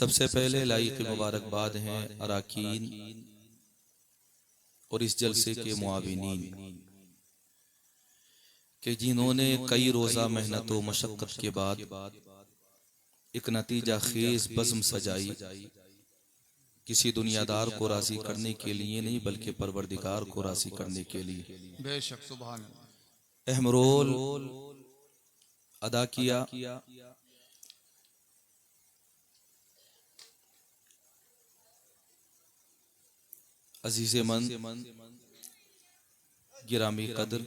सबसे पहले लाइक मुबारकबाद हैं अराकीन और इस जलसे के मुआविनीन कि जिन्होंने कई रोज़ा मेहनत व मशक्क़त के बाद एक नतीजा खेज बज़्म सजाई, किसी दुनियादार को राज़ी करने के लिए नहीं बल्कि परवरदिगार को राज़ी करने के लिए बेशक सुभान अहम रोल अदा किया। अजीज़े मन, गिरामी कदर,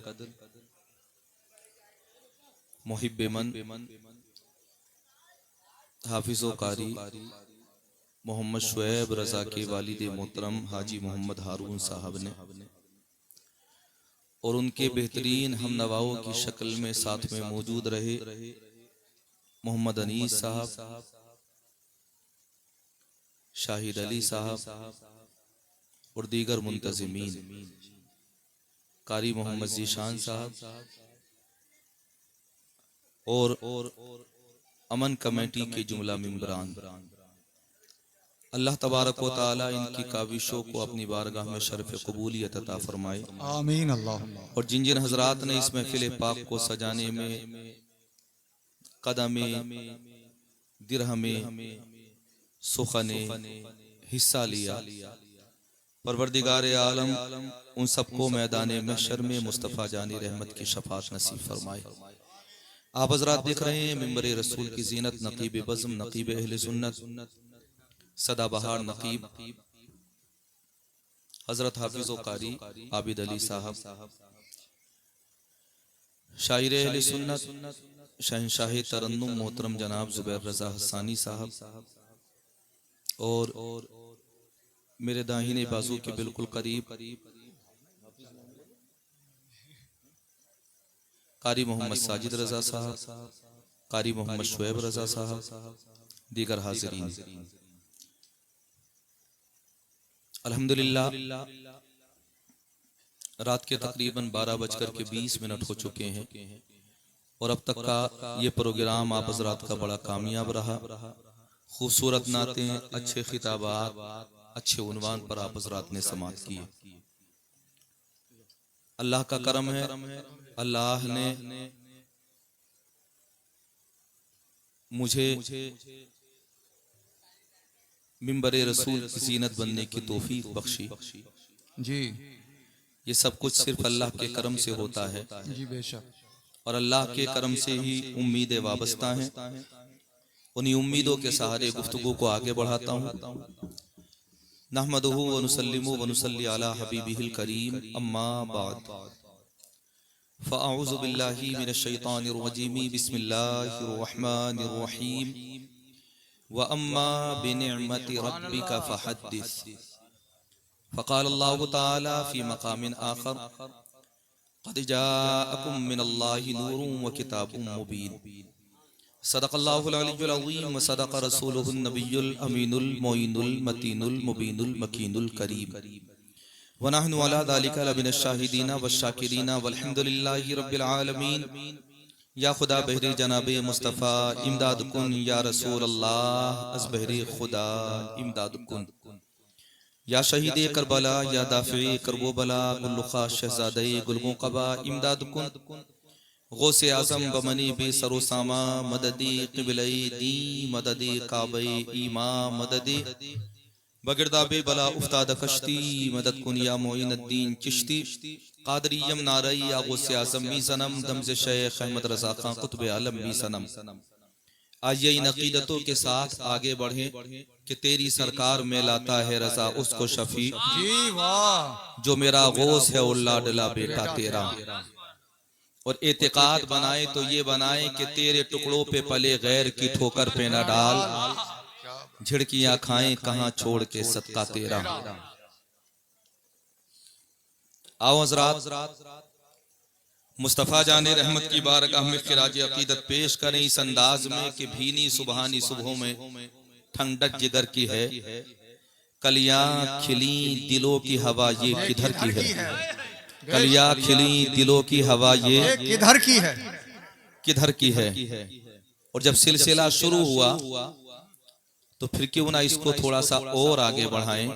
मुहिब्बे मन, हाफिज़ो कारी मोहम्मद शुएब रज़ा के वालिद मोहतरम हाजी मोहम्मद हारून साहब ने और उनके बेहतरीन हम नवाओं की शक्ल में साथ में मौजूद रहे मोहम्मद अनीस साहब, शाहिद अली साहब और दीगर मुंतज़िमीन, कारी मोहम्मद ज़ीशान साहब और अमन कमेटी के जुमला मेंबरान, अल्लाह तबारक व तआला इनकी काविशों को अपनी बारगाह में शर्फ़ क़बूलियत अता फरमाए। आमीन अल्लाहुम्मा। और जिन जिन हजरात ने इस महफिल पाक को सजाने में कदमे दिरहमे सुखने हिस्सा लिया, परवरदिगार आलम उन सबको मैदान महशर में मुस्तफ़ा जानी रहमत की शफात नसीब फरमाए। आप हजरात देख रहे हैं मिंबर रसूल की जीनत, नकीब बज़्म, नकीब अहले सुन्नत, सदाबहार नकीब हजरत हाफिज़ो कारी आबिद अली साहब, शायर अहले सुन्नत शहंशाह तरन्नुम मोहतरम जनाब ज़ुबैर रज़ा हसानी साहब और मेरे दाहिने बाजू के बिल्कुल करीब कारी मोहम्मद साजिद रज़ा साहब, कारी मोहम्मद शुएब रज़ा साहब, दीगर हाज़िरीन। अल्हम्दुलिल्लाह रात के तकरीबन 12:20 हो चुके हैं और अब तक का ये प्रोग्राम आप हज़रात का बड़ा कामयाब रहा। खूबसूरत नातें, अच्छे खिताबात, अच्छे उन्वान पर आप हज़रात ने समाअत किए। अल्लाह का करम है, अल्लाह ने मुझे मिंबर रसूल की ज़ीनत बनने की तौफीक बख्शी जी। ये सब कुछ सिर्फ अल्लाह के करम से होता है जी बेशक। और अल्लाह के करम से ही उम्मीदें वाबस्ता हैं। उन्हीं उम्मीदों के सहारे गुफ्तगू को आगे बढ़ाता हूँ। नहमदुहु व नुसल्लिमु व नुसल्ली अला हबीबिहिल करीम, अम्मा बाद, फ़अऊज़ु बिल्लाहि मिनश शैतानिर रजीम, बिस्मिल्लाहिर रहमानिर रहीम, व अम्मा बिनिअमति रब्बिका फ़हद्दिस। फ़क़ाल अल्लाहु तआला फ़ी मक़ामिन आख़र, क़द जाअकुम मिनल्लाहि नूरुन व किताबुम मुबीन। सदक़ल्लाहुल अलिय्युल अज़ीम व सदक़ रसूलुहुन नबियुल अमीनुल मोइनुल मतीनुल मुबीनुल मकीनुल करीम। व नहनु अला ज़ालिका लमिनश शाहिदीना वश्शाकिरीना वल्हम्दुलिल्लाहि रब्बिल आलमीन। या खुदा बहरे जनाबे मुस्तफ़ा इमदाद कुन, या रसूल अल्लाह अज़ बहरे खुदा इमदाद कुन। या शहीद करबला, या दाफ़े करबोबला, गुल्लुखा शहज़ादे गुलमुक़बा इमदाद कुन। गौसे आज़म बमनी बे सरो सामा मददी क़िबले दी मददी काबे ईमा मददी बगिरदाबे बला उफ्ताद कश्ती मदद कुन या मोइनुद्दीन चिश्ती क़ादरियम नारई या गौसे आज़म मी सनम दमज़े शेख अहमद रज़ा खां क़ुत्ब आलम मी सनम। आइए इन अक़ीदतों के साथ आगे बढ़ें कि तेरी सरकार में लाता है रज़ा उसको शफ़ी, जी वाह। जो मेरा गौस है और लाडला बेटा तेरा। और एतिकाद बनाए तो ये बनाए कि तेरे टुकड़ों पे पले गैर की ठोकर पे न डाल, झिड़कियां खाएं कहां छोड़ के सदका तेरा। आओ हज़रात मुस्तफ़ा जाने रहमत की बारगाह में खिराज अकीदत पेश करें इस अंदाज में कि भीनी सुबहानी सुबहों में ठंडक जिगर की है, कलियां खिली दिलों की हवा ये किधर की है। कलियां खिली दिलों की हवा ये किधर की है। किधर की है। और जब सिलसिला शुरू हुआ तो फिर क्यों ना इसको थोड़ा सा और आगे बढ़ाएं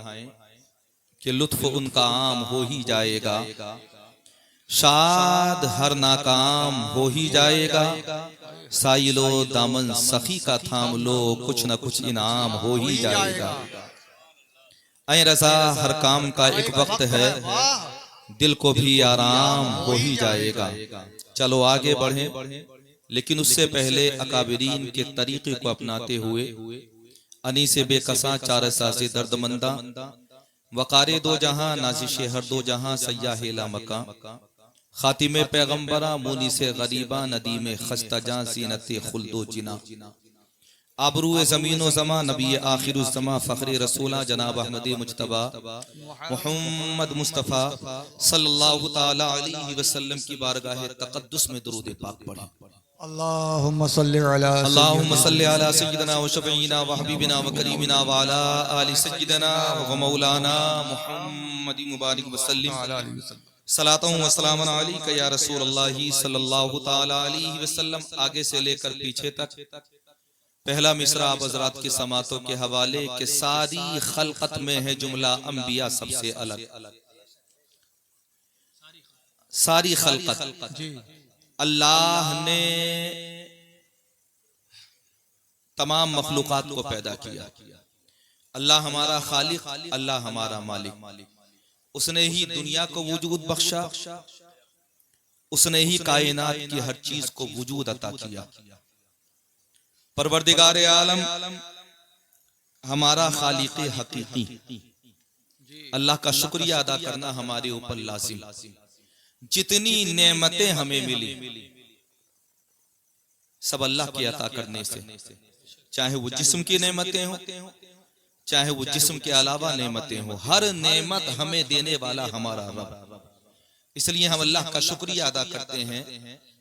कि लुत्फ उनका आम हो ही जाएगा, शाद हर नाकाम हो ही जाएगा, साइलो दामन सखी का थाम लो, कुछ न कुछ इनाम हो ही जाएगा। ऐ रज़ा हर काम का एक वक्त है, दिल को भी आराम हो ही जाएगा। चलो आगे बढ़ें, लेकिन उससे पहले अकाबिरीन के तरीके को अपनाते हुए अनी से बेकसा चारसा से दर्दमंदा, वकारे दो जहां नाजिशे हर दो जहां, सयाह ला मका, खातिमे पैगंबरा मुनी से गरीबा, नदी में खस्ता जां सीनते खुल्दो जिना, आबरूए ज़मीनो ज़मा, नबी आखिरुज़्ज़मा, फ़ख्रे रसूला जनाब अहमद मुज्तबा मुहम्मद मुस्तफ़ा सल्लल्लाहु ताला अलैहि वसल्लम की बारगाह तक़द्दुस में दुरूद पाक पढ़ें। अल्लाहुम्मा सल्लि अला सय्यिदना व शफ़ीना व हबीबिना व करीमिना व अला आलि सय्यिदना व मौलाना मुहम्मद मुबारक वसल्लम सलातun व सलामन अलैका या रसूल अल्लाह सल्लल्लाहु ताला अलैहि वसल्लम। आगे से लेकर पीछे तक पहला मिसरा आप हज़रात की समातों के हवाले के सारी खलकत में है जुमला अंबिया सबसे अलग। सारी खलकत अल्लाह ने तमाम मखलूकात को पैदा किया। अल्लाह हमारा खालिक, अल्लाह हमारा मालिक। उसने ही दुनिया को वजूद बख्शा, उसने ही कायनात की हर चीज को वजूद अता किया। परवरदिगार आलम हमारा खालिक हकीकी, अल्लाह का शुक्रिया अदा करना हमारे ऊपर लाजिम। जितनी नेमतें हमें मिली सब अल्लाह के अता करने से, चाहे वो जिस्म की नेमतें हो, चाहे वो जिस्म के अलावा नेमतें हो, हर नेमत हमें देने वाला हमारा रब। इसलिए हम अल्लाह का शुक्रिया अदा करते हैं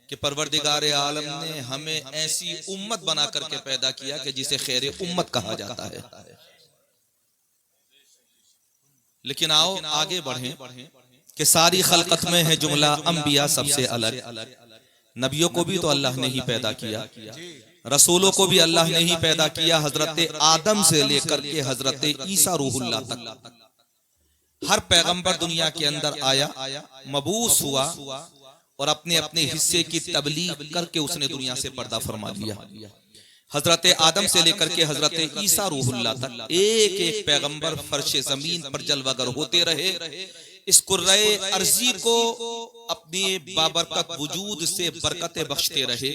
कि परवरदिगार आलम ने हमें ऐसी उम्मत बना करके पैदा किया कि जिसे खैर उम्मत कहा जाता है। लेकिन आओ आगे बढ़ें कि सारी खलकत में है जुमला अंबिया सबसे अलग। नबियों को भी तो अल्लाह ने ही पैदा किया, रसूलों को भी अल्लाह ने ही पैदा किया। हजरत आदम से लेकर के हजरत ईसा रूहुल्लाह तक हर पैगंबर दुनिया के अंदर आया, मबूस हुआ और अपने अपने हिस्से की तबलीग करके उसने दुनिया से पर्दा फरमा लिया। हजरत आदम से लेकर के हजरत ईसा रूहुल्लाह तक एक एक पैगंबर फर्श जमीन पर जलवागर होते रहे, इस कुर्रे अर्जी को अपने बाबरकत वजूद से बरकतें बख्शते रहे।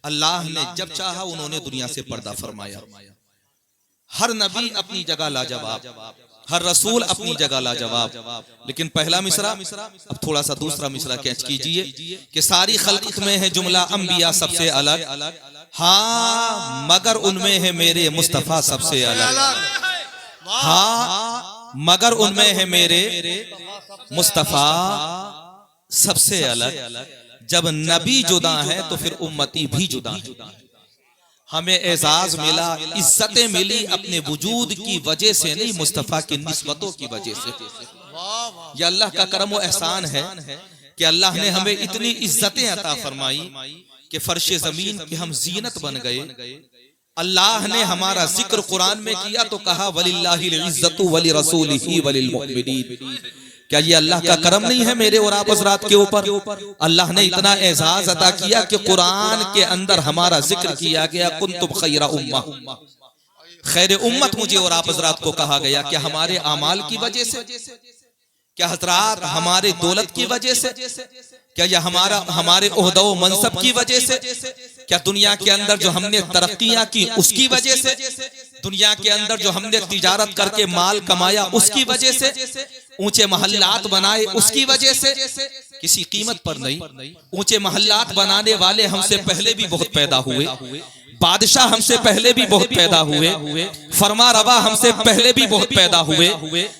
अल्लाह ने जब चाहा उन्होंने दुनिया से पर्दा फरमाया। हर नबी अपनी जगह लाजवाब, हर रसूल अपनी जगह लाजवाब। लेकिन पहला मिसरा, अब थोड़ा सा दूसरा मिसरा कैच कीजिए कि सारी खल्क़त में है जुमला अंबिया सबसे अलग, हाँ मगर उनमें है मेरे मुस्तफा सबसे अलग। हाँ मगर उनमें है मेरे मुस्तफा सबसे अलग। जब नबी जुदा है तो फिर उम्मती भी जुदा है। हमें एजाज मिला, इज्जतें मिली अपने वजूद की वजह से नहीं, मुस्तफा की निस्बतों की वजह से। यह अल्लाह का करम व एहसान है कि अल्लाह ने हमें इतनी इज्जतें अता फरमाई कि फर्श जमीन की हम जीनत बन गए। अल्लाह ने हमारा जिक्र कुरान में किया तो कहा वलिल्लाहिल इज्जतु वली रसूलिही वलिल मुमिनीन। क्या ये अल्लाह का करम नहीं है मेरे और आप हज़रात के ऊपर? अल्लाह ने इतना एजाज अता किया कि कुरान के अंदर हमारा जिक्र किया गया, कुंतुम खैरा उम्मा, खैर उम्मत मुझे और आप हज़रात को कहा गया। क्या हमारे आमाल की वजह से? क्या हज़रात हमारे दौलत की वजह से? क्या यह हमारे ओहदा व मनसब की वजह से? क्या दुनिया के अंदर जो हमने तरक्कियां की उसकी वजह से? दुनिया के अंदर जो हमने तिजारत करके माल कमाया उसकी वजह से? ऊंचे महल्लात बनाए उसकी वजह से? किसी कीमत पर नहीं। ऊंचे महल्लात बनाने वाले हमसे पहले भी बहुत पैदा हुए, बादशाह हमसे पहले भी बहुत पैदा हुए, फरमा रवा हमसे पहले भी बहुत पैदा हुए,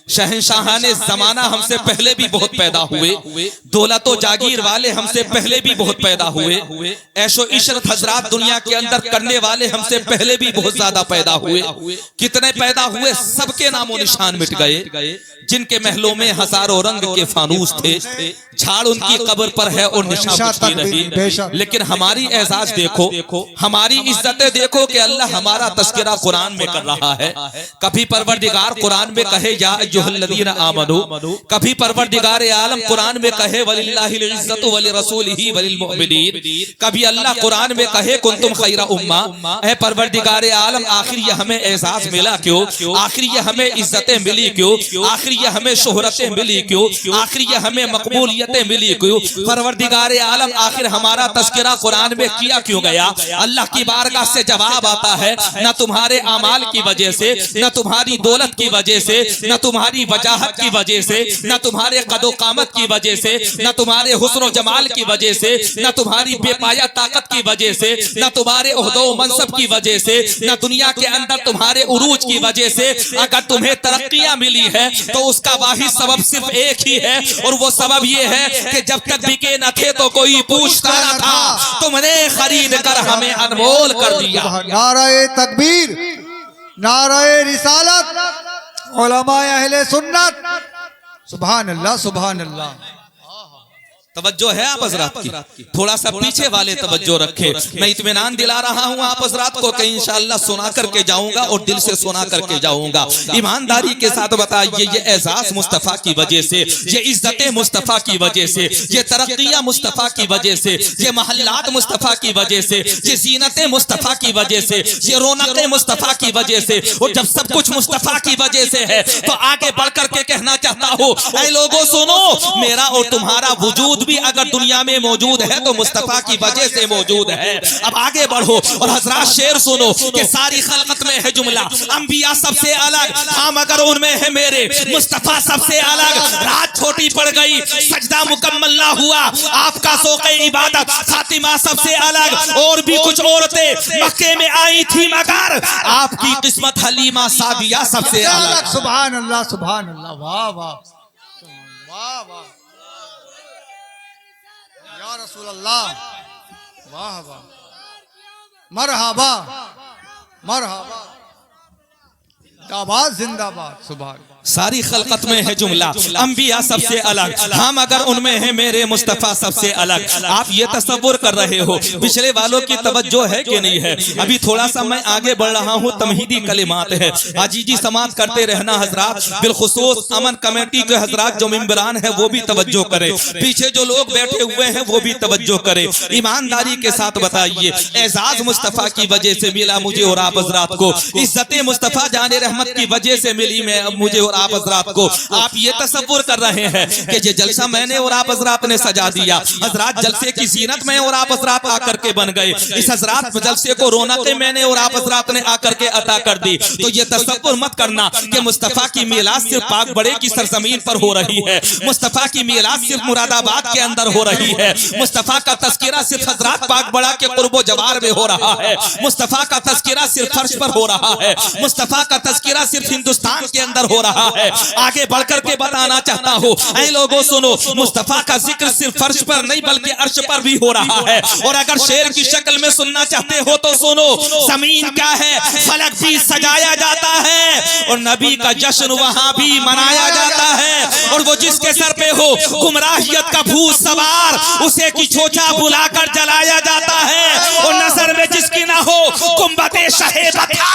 शहंशाहाने जमाना हमसे पहले भी बहुत पैदा हुए, दौलतो जागीर वाले हमसे पहले भी बहुत पैदा हुए, ऐशो इशरत हजरात दुनिया के अंदर करने वाले हमसे पहले भी बहुत ज्यादा पैदा हुए। कितने पैदा हुए सबके नामो निशान मिट गए। जिनके महलों में हजारों रंग के फानूस थे, झाड़ उनकी कब्र पर है और निशा बुझती रही। लेकिन हमारी एजाज देखो, हमारी इज्जतें देखो कि अल्लाह हमारा तस्करा कुरान में कर रहा है। कभी परवरदिगार कुरान में कहे या अय्युहल्लज़ीना आमनू, कभी परवरदिगार आलम कुरान में कहे वलिल्लाहिल इज्जतु वलिरसूलिही वलिलमुमिनीन, कभी अल्लाह कुरान में कहे कुंतुम खैरा उम्मा। ऐ परवरदिगार आलम, आखिर ये हमें एजाज मिला क्यों? आखिर ये हमें इज्जतें मिली क्यों? आखिर ये हमें शोहरतें मिली क्यों? आखिर ये हमें मकबूलियतें मिली क्यों? परवरदिगार आलम, आखिर हमारा तस्करा कुरान में किया क्यों गया? अल्लाह की बारगाह से जवाब आता है, न तुम्हारे अमाल की वजह से, न तुम्हारी दौलत की वजह से, न तुम्हारी वजाहत की वजह से, न तुम्हारे कदो कामत की वजह से, न तुम्हारे हुस्न जमाल की वजह से, न तुम्हारी बेपाया ताकत की वजह से, न तुम्हारे ओहदो मनसब की वजह से, न दुनिया के अंदर तुम्हारे उरूज की वजह से। अगर तुम्हें तरक्कियां मिली है तो उसका वाहिद सबब सिर्फ एक ही है, और वो सबब ये है कि जब तक बिके न थे तो कोई पूछता न था, तुमने खरीद कर हमें अनमोल कर दिया। नाराए तकबीर, नाराए रिसालत, उलमाए अहले सुन्नत, सुभान अल्लाह, सुभान अल्लाह। तवज्जो है आप हजरात की, थोड़ा सा पीछे वाले तवज्जो रखे। मैं इत्मीनान दिला रहा हूँ आप हजरात को कि इंशाअल्लाह सुना करके जाऊंगा और दिल से सुना करके जाऊंगा। ईमानदारी के साथ बताइए, ये एजाज मुस्तफ़ा की वजह से, ये इज्जतें मुस्तफ़ा की वजह से, ये तरक्कियां मुस्तफ़ा की वजह से, ये महल्लात मुस्तफ़ा की वजह से, ये जीनतें मुस्तफ़ा की वजह से, ये रौनकें मुस्तफ़ा की वजह से। और जब सब कुछ मुस्तफ़ा की वजह से है तो आगे बढ़ करके कहना चाहता हूँ, ऐ लोगों सुनो, मेरा और तुम्हारा वजूद भी अगर दुनिया में मौजूद है तो मुस्तफा की वजह से मौजूद है। अब आगे बढ़ो और हजरात शेर सुनो कि सारी खलकत में है जुमला, अंबिया सबसे अलग, हम अगर उनमें है मेरे मुस्तफा सबसे अलग। रात छोटी पड़ गई, सजदा मुकम्मल ना हुआ, आपका शौक़े इबादत फातिमा सबसे अलग। और भी कुछ औरतें मक्के में आई थी मगर आपकी किस्मत हलीमा सादिया सबसे अलग। सुभान अल्लाह, सुभान अल्लाह, वाह वाह वाह वाह या रसूल अल्लाह, वाह वाह, मरहबा मरहबा, जिंदाबाद जिंदाबाद, सुभान। सारी खलकत में है जुमला, अंबिया सबसे अलग, हम अगर उनमें है मेरे मुस्तफा सबसे अलग। आप ये तसव्वुर कर रहे हो, पिछले वालों की तवज्जो है कि नहीं है? अभी थोड़ा सा मैं आगे बढ़ रहा हूँ, तमहीदी कलिमात है, आजीजी समात करते रहना हजरात, बिलखुसूस अमन कमेटी के हजरात जो मेंबरान है वो भी तवज्जो करे, पीछे जो लोग बैठे हुए हैं वो भी तवज्जो करे। ईमानदारी के साथ बताइए, एजाज मुस्तफा की वजह से मिला मुझे और आप हजरात को, इज्जतें मुस्तफा जाने रहमत की वजह से मिली मैं मुझे आप हजरात को। आप ये तसव्वुर कर रहे हैं कि ये जलसा मैंने और आप हजरात ने सजा दिया, हजरात जलसे की जीनत में और आप हजरात आकर के बन गए, इस हजरात जलसे को रौनकें मैंने और आप हजरात ने आकर के अता कर दी। तो ये तसव्वुर मत करना कि मुस्तफा की मीलाद सिर्फ पाक बड़े की सरजमीन पर हो रही है, मुस्तफा की मीलाद सिर्फ मुरादाबाद के अंदर हो रही है, मुस्तफा का तस्किरा सिर्फ हजरात पाक बड़ा के कुर्बो जवार में हो रहा है, मुस्तफा का तस्किरा सिर्फ फर्श पर हो रहा है, मुस्तफा का तस्किरा सिर्फ हिंदुस्तान के अंदर हो रहा है। आगे बढ़कर के बताना चाहता हूँ, ऐ लोगों सुनो, मुस्तफा का जिक्र सिर्फ फर्श पर नहीं बल्कि अर्श पर भी हो रहा है। और अगर शेर की शक्ल में सुनना चाहते हो तो सुनो, जमीन क्या है, फलक भी सजाया जाता है और नबी का जश्न वहां भी मनाया जाता है। और वो जिसके सर पे हो गुमराहियत का भूत सवार, उसे की छोचा बुलाकर जलाया जाता है। और नजर में जिसकी ना हो कुंबते शहेबता,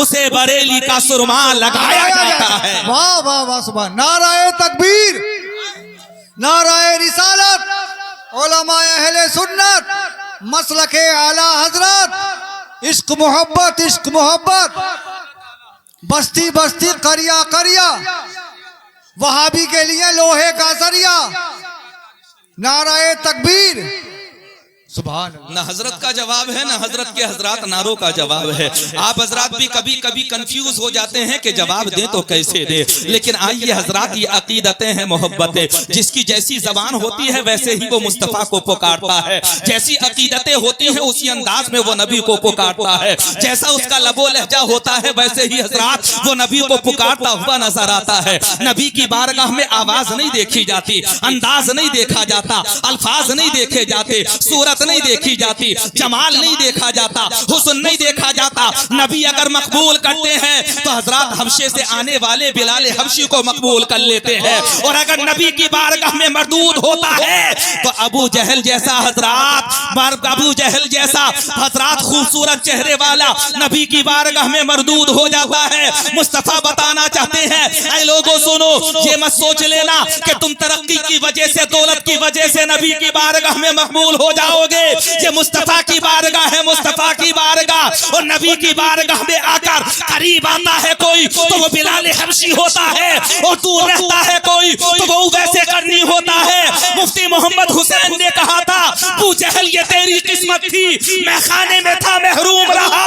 उसे बरेली का सुरमा लगाया जाता है। वाह वाह वाह, सुभान। नाराए तकबीर, नाराए रिसालत, उलमाए अहले सुन्नत, मसलके आला हजरत, इश्क मोहब्बत, इश्क मोहब्बत, बस्ती बस्ती करिया करिया, वहाबी के लिए लोहे का सरिया। नाराए तकबीर, सुभान न हजरत का जवाब है, न हजरत के हजरात नारों का जवाब है। आप हजरात भी कभी कभी कंफ्यूज हो जाते हैं कि जवाब दें तो कैसे दे, लेकिन आइए हजरात, ये अकीदतें हैं, मोहब्बतें, जिसकी जैसी जबान होती है वैसे ही वो मुस्तफा को पुकारता है, जैसी अकीदतें होती हैं उसी अंदाज में वो नबी को पुकारता है, जैसा उसका लबो लहजा होता है वैसे ही हजरात वो नबी को पुकारता हुआ नजर आता है। नबी की बारगाह में आवाज नहीं देखी जाती, अंदाज नहीं देखा जाता, अल्फाज नहीं देखे जाते, सूरत नहीं देखी जाती, जमाल नहीं देखा जाता, हुस्न नहीं देखा जाता। नबी अगर मकबूल करते हैं तो हजरत हबशे से आने वाले बिलाल हबशी को मकबूल कर लेते हैं, और अगर नबी की बारगाह में मरदूद होता है तो अबू जहल जैसा हजरत खूबसूरत चेहरे वाला नबी की बारगाह में मरदूद हो जाता है। मुस्तफा बताना चाहते हैं, ऐ लोगों सुनो, ये मत सोच लेना कि तुम तरक्की की वजह से, दौलत की वजह से नबी की बारगाह में मकबूल हो जाओगे। ये मुस्तफा की बारगाह है, मुस्तफा की बारगाह, और नबी की बारगाह में आकर करीब आता है कोई तो वो बिलाल हबशी होता है, और दूर रहता है कोई तो वो वैसे करनी होता है। मुफ्ती मोहम्मद हुसैन ने कहा था, अबू जहल ये तेरी किस्मत थी, मैं खाने में था महरूम रहा,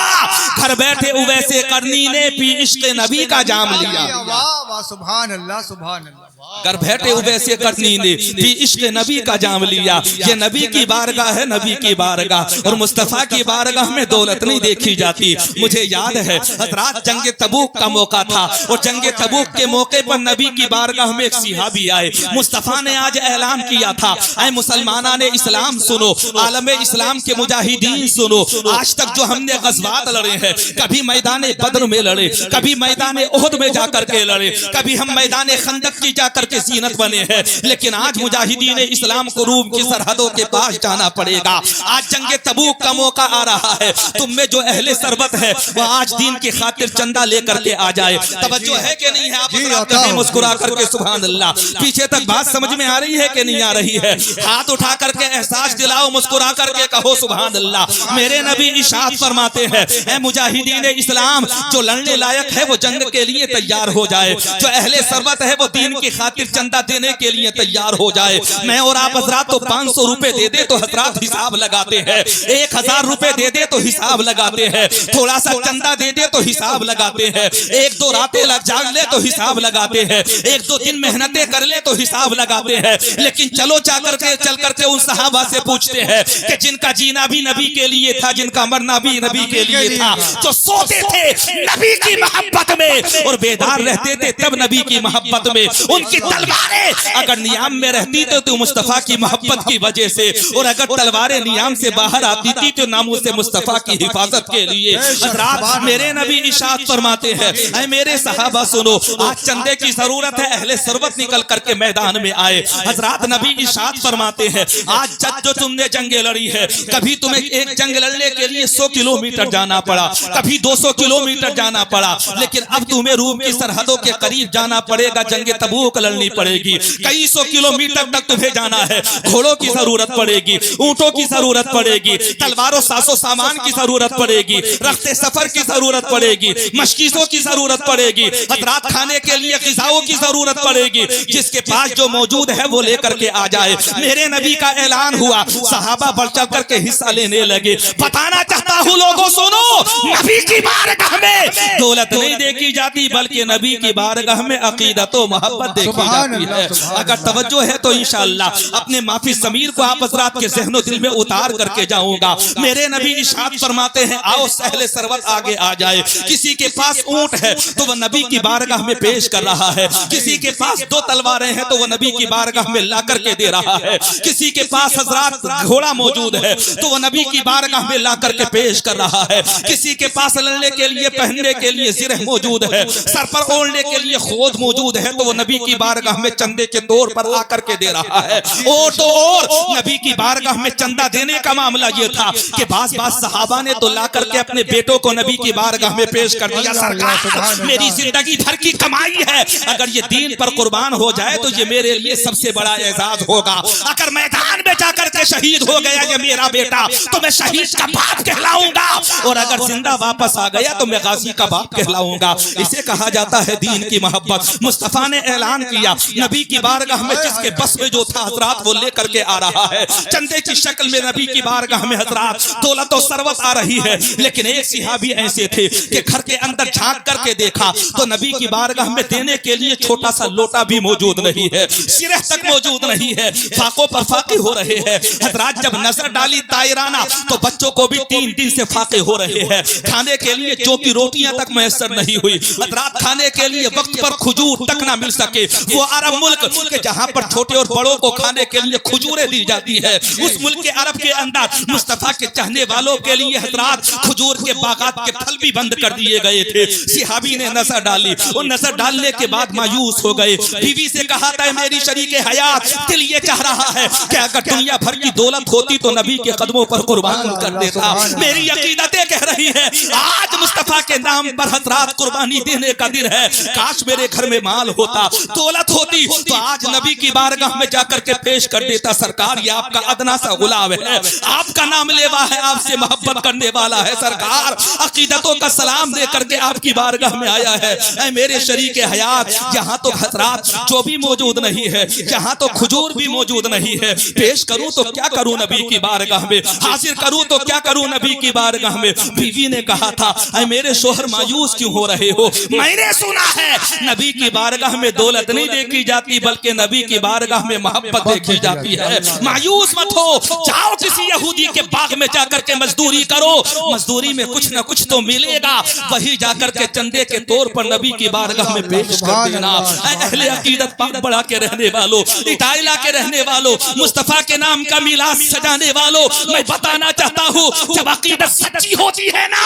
घर बैठे उवैसे करनी ने भी इश्क नबी का जाम लिया। वाह वाह, सुभान अल्लाह, सुभान अल्लाह। घर बैठे वैसे करनी ने भी इश्क नबी का जाम लिया। ये नबी की बारगाह है, नबी की बारगाह, और मुस्तफा की बारगाह में दौलत नहीं देखी जाती। मुझे याद है हजरात जंग तबूक का मौका था, और जंग तबूक के मौके पर नबी की बारगाह में एक सिहाबी आए। मुस्तफा ने आज ऐलान किया था, ऐ मुसलमाना ने इस्लाम सुनो, आलम इस्लाम के मुजाहिदीन सुनो, आज तक जो हमने गज़वात लड़े हैं, कभी मैदान बद्र में लड़े, कभी मैदान उहद में जाकर के लड़े, कभी हम मैदान खंदक की जाकर के जीनत बने हैं, लेकिन आज मुजाहिदीन इस्लाम को रूम की सरहदों के पास जाना पड़ेगा। आज जंग तबूक का मौका आ रहा है, तुम में जो अहले सरबत है वो आज दीन की खातिर चंदा लेकर के आ जाए। तवज्जो है कि नहीं है? आप मुस्कुरा करके सुभान अल्लाह। पीछे तक बात समझ में आ रही है कि नहीं आ रही है? हाथ उठा करके एहसास दिलाओ, मुस्कुरा करके कहो सुभान अल्लाह। मेरे नबी इरशाद फरमाते हैं, ऐ मुजाहिदीन इस्लाम, जो लड़ने लायक है वो जंग के लिए तैयार हो जाए, जो अहले सरबत है वो दीन की खातिर चंदा देने के लिए तैयार हो जाए। मैं और आप हजरात तो 500 रुपए दे दे तो हजरात हिसाब लगाते हैं, 1000 रुपए दे दे तो हिसाब लगाते हैं, थोड़ा सा चंदा दे दे तो हिसाब लगाते हैं, 1-2 रातें जाग ले तो हिसाब लगाते हैं, 1-2 दिन मेहनतें कर ले तो हिसाब लगाते हैं। लेकिन चल करके उन सहाबा से पूछते हैं कि जिनका जीना भी नबी के लिए था, जिनका मरना भी नबी के लिए था, जो सोते थे नबी की मोहब्बत में और बेदार रहते थे तब नबी की मोहब्बत में, उनकी तलवारें अगर नियाम में रहती तो मुस्तफा की मोहब्बत की वजह से, और अगर तलवारें नियाम से बाहर आती थी तो नामूस से मुस्तफा की हिफाजत के लिए। हज़रात मेरे नबी इरशाद फरमाते हैं, ऐ मेरे सहाबा सुनो, आज चंदे की जरूरत है, अहले सरबत निकल करके मैदान में आए। हज़रात नबी इरशाद फरमाते हैं, आज जो तुमने जंगे लड़ी है, कभी तुम्हें एक जंग लड़ने के लिए 100 किलोमीटर जाना पड़ा, कभी 200 किलोमीटर जाना पड़ा, लेकिन अब तुम्हें रूम की सरहदों के करीब जाना पड़ेगा, जंग तबूक लड़नी पड़ेगी। कई 100 किलोमीटर तक तुम्हें जाना है, घोड़ों की जरूरत पड़ेगी, ऊंटों की जरूरत पड़ेगी, तलवारों सासो सामान की जरूरत पड़ेगी, रख्ते सफर की जरूरत पड़ेगी, मशकीसों की जरूरत पड़ेगी, हजरात खाने के लिए ग़िज़ाओं की जरूरत पड़ेगी। जिसके पास जो मौजूद है वो लेकर के आ जाए। मेरे नबी का ऐलान हुआ, सहाबा बढ़ चढ़ करके हिस्सा लेने लगे। बताना चाहता हूँ लोगों सुनो, नबी की बारगाह में दौलत नहीं देखी जाती, बल्कि नबी की बारगाह में अकीदत व मोहब्बत देखी जाती है। अगर तवज्जो है तो इंशाअल्लाह अपने माफी समीर को आप हज़रात के ज़हनो दिल में उतार करके जाऊंगा। मेरे नबी इरशाद फरमाते हैं, आओ सहले सरवत आगे आ जाए। किसी के पास ऊंट है तो वह नबी की बारगाह में पेश कर रहा है, किसी के पास 2 तलवारें हैं तो वह नबी की बारगाह में ला करके दे रहा है, किसी के पास हज़रात घोड़ा मौजूद है तो वह नबी की बारगाह में ला करके पेश कर रहा है, किसी के पास लड़ने के लिए पहनने के लिए ज़िरह मौजूद है, सर पर ओढ़ने के लिए खोज मौजूद है, तो वह नबी की बारगाह में चंदे के तौर पर आकर के दे रहा है। और तो और नबी की बारगाह में चंदा देने का मामला ये था कि बास सहाबा ने तो ला करके अपने बेटों को नबी की बारगाह में पेश कर दिया, सरकार मेरी जिंदगी भर की कमाई है, अगर ये दीन पर कुर्बान हो जाए तो ये मेरे लिए सबसे बड़ा एजाज होगा। अगर मैदान में जाकर के शहीद हो गया ये मेरा बेटा तो मैं शहीद का बाप कहलाऊंगा, और अगर जिंदा वापस आ गया तो मैं गाजी का बाप कहलाऊंगा। इसे कहा जाता है दीन की मोहब्बत। मुस्तफा ने ऐलान किया, नबी की बारगाह में जिसके बस में जो था हजरात वो लेकर के आ रहा है, चंदे की शक्ल में नबी की बारगाह में हजरात दौलत और सरवत आ रही है। लेकिन एक सिहाबी ऐसे थे कि घर के अंदर झांक करके देखा तो नबी की बारगाह में देने के लिए छोटा सा लोटा भी मौजूद नहीं है, सिरह तक मौजूद नहीं है, फाकों पर फाके हो रहे हैं। हजरात जब नजर डाली तायराना तो बच्चों को भी 3 दिन से फाके हो रहे हैं, खाने के लिए चौकी रोटियां तक मैसर नहीं हुई। हजरात खाने के लिए वक्त पर खजूर तक ना मिल सके, वो अरब मुल्क के जहां पर छोटे और बड़ों को खाने के लिए खजूरें दी जाती है, उस मुल्क के अरब के अंदर मुस्तफा के चाहने वालों के लिए हजरात खजूर के बागात के फल भी बंद कर दिए गए थे। सिहाबी ने नजर डाली और नजर डालने के बाद मायूस हो गए। बीवी से कहा था मेरी शरीके हयात, दिल ये चाह रहा है कि अगर दुनिया भर की दौलत होती तो नबी के कदमों पर कुर्बान कर देता। मेरी अकीदतें कह रही है आज मुस्तफा के नाम पर हजरात कुर्बानी देने का दिन है। काश मेरे घर में माल होता, दौलत होती तो आज नबी की बारगाह में जाकर के पेश कर देता। सरकार ये आपका अदना सा गुलाम है, आपका नाम लेवा है, आपसे मोहब्बत करने वाला है। सरकार अकीदतों का सलाम दे करके आपकी बारगाह में आया है। ऐ मेरे शरीके हयात, यहाँ तो हजरात जो भी मौजूद नहीं है, यहाँ तो खजूर भी मौजूद नहीं है, पेश करूं तो क्या करूं नबी की बारगाह में, हाजिर करूं तो क्या करूं नबी की बारगाह में। बीवी ने कहा था ऐ मेरे शोहर मायूस क्यों हो रहे हो, मैंने सुना है नबी की बारगाह में दौलत नहीं देखी जाती बल्कि नबी की बारगाह में मोहब्बत देखी जाती है। मायूस मत हो, जाओ किसी यहूदी के बाग में जाकर के मजदूरी करो, मजदूरी में कुछ न कुछ तो मिलेगा, वही जाकर के चंदे के तौर पर नबी की बारगाह में पेश कर देना। अहले अकीदत पाक बड़ा के रहने वालों, इटाइला के रहने वालों, मुस्तफा के नाम का मिलाद सजाने वालों, मैं बताना चाहता हूँ जब अकीदत सच्ची होती है ना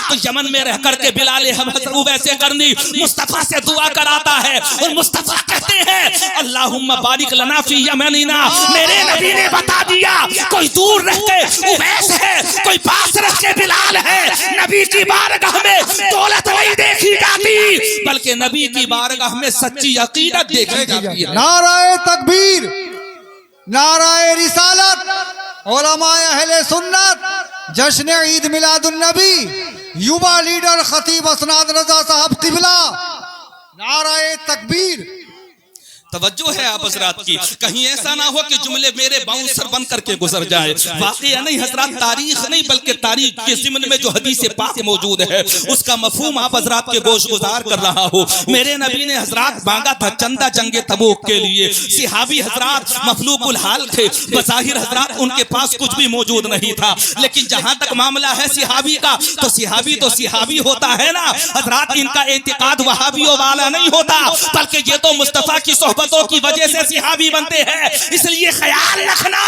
तो यमन में रह करके बिलाल हबशी वैसे करनी मुस्तफा से दुआ कराता है और मुस्तफा कहते हैं अल्लाहुम्मा बारिक लना फी यमनिना। मेरे नबी ने बता दिया कोई दूर रह के उवैस है, कोई पास रह के बिलाल है। नबी की बारगाह में दौलत नहीं देखी जाती बल्कि नबी की बारगाह में सच्ची अकीदत देखी जाती है। नाराए तकबीर, नाराए रिसालत, उलमाए अहले सुन्नत, जश्न ईद मिलादुन नबी, युवा लीडर खतीब असनाद रजा साहब किबला, नाराए तकबीर। तवज्जो है आप हजरात की, कहीं ऐसा ना हो कि जुमले मेरे बाउंसर बन करके गुजर जाए। वाकया नहीं हजरात, तारीख नहीं बल्कि तारीख के ज़िम्न में जो हदीस पाक मौजूद है उसका मफहूम आप हजरात के गोश गुजार कर रहा हो। मेरे नबी ने हजरात मांगा था चंदा जंगे तबूक के लिए। सिहाबी हजरात मफलूकुल हाल थे, बज़ाहिर हजरात उनके पास कुछ भी मौजूद नहीं था, लेकिन जहां तक मामला है सिहाबी का तो सिहाबी होता है ना हजरात। इनका एतिकाद वहाबियों वाला नहीं होता बल्कि ये तो मुस्तफा की सोहबत की वजह से सिहाबी बनते हैं। इसलिए ख्याल रखना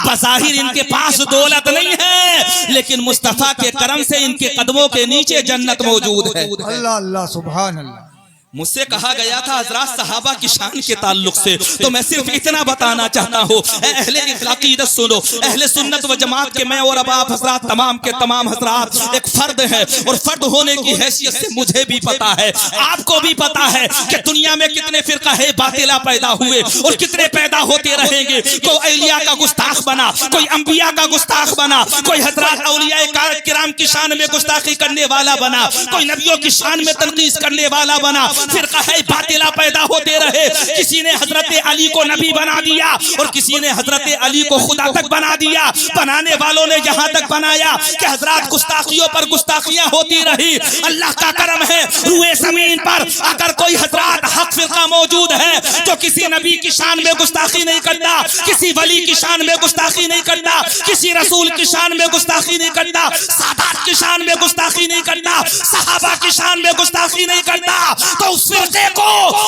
बज़ाहिर इनके पास दौलत नहीं है लेकिन मुस्तफा के करम से इनके कदमों के नीचे जन्नत मौजूद है। अल्लाह अल्लाह सुभान अल्लाह। मुझसे कहा गया था हजरात सहाबा की शान के ताल्लुक से, तो मैं सिर्फ इतना बताना चाहता हूँ अहले अकीदत सुनो, अहले सुन्नत व जमात के मैं और अब आप हजरात तमाम के तमाम हजरात एक फर्द है और फर्द होने की हैसियत से मुझे भी पता है, आपको भी पता है कि दुनिया में कितने फिरका है बातिला पैदा हुए और कितने पैदा होते रहेंगे। कोई औलिया का गुस्ताख बना, कोई अंबिया का गुस्ताख बना, कोई हजरात औलिया किराम की शान में गुस्ताखी करने वाला बना, कोई नबियों की शान में तनकीस करने वाला बना, फिरका है बातिला पैदा होते रहे। किसी ने हजरत अली को नबी बना दिया और किसी ने हजरत अली को खुदा तक बना दिया। बनाने वालों ने जहां तक बनाया कि हजरात गुस्ताखियों पर गुस्ताखियां होती रही। अल्लाह का करम है रूए जमीन पर अगर कोई हजरात हक फिरका मौजूद है जो किसी नबी की शान में गुस्ताखी नहीं करता, किसी वली की शान में गुस्ताखी नहीं करता, किसी रसूल की शान में गुस्ताखी नहीं करता, सादात की शान में गुस्ताखी नहीं करता, सहाबा की शान में गुस्ताखी नहीं करता, तो उस फिरके को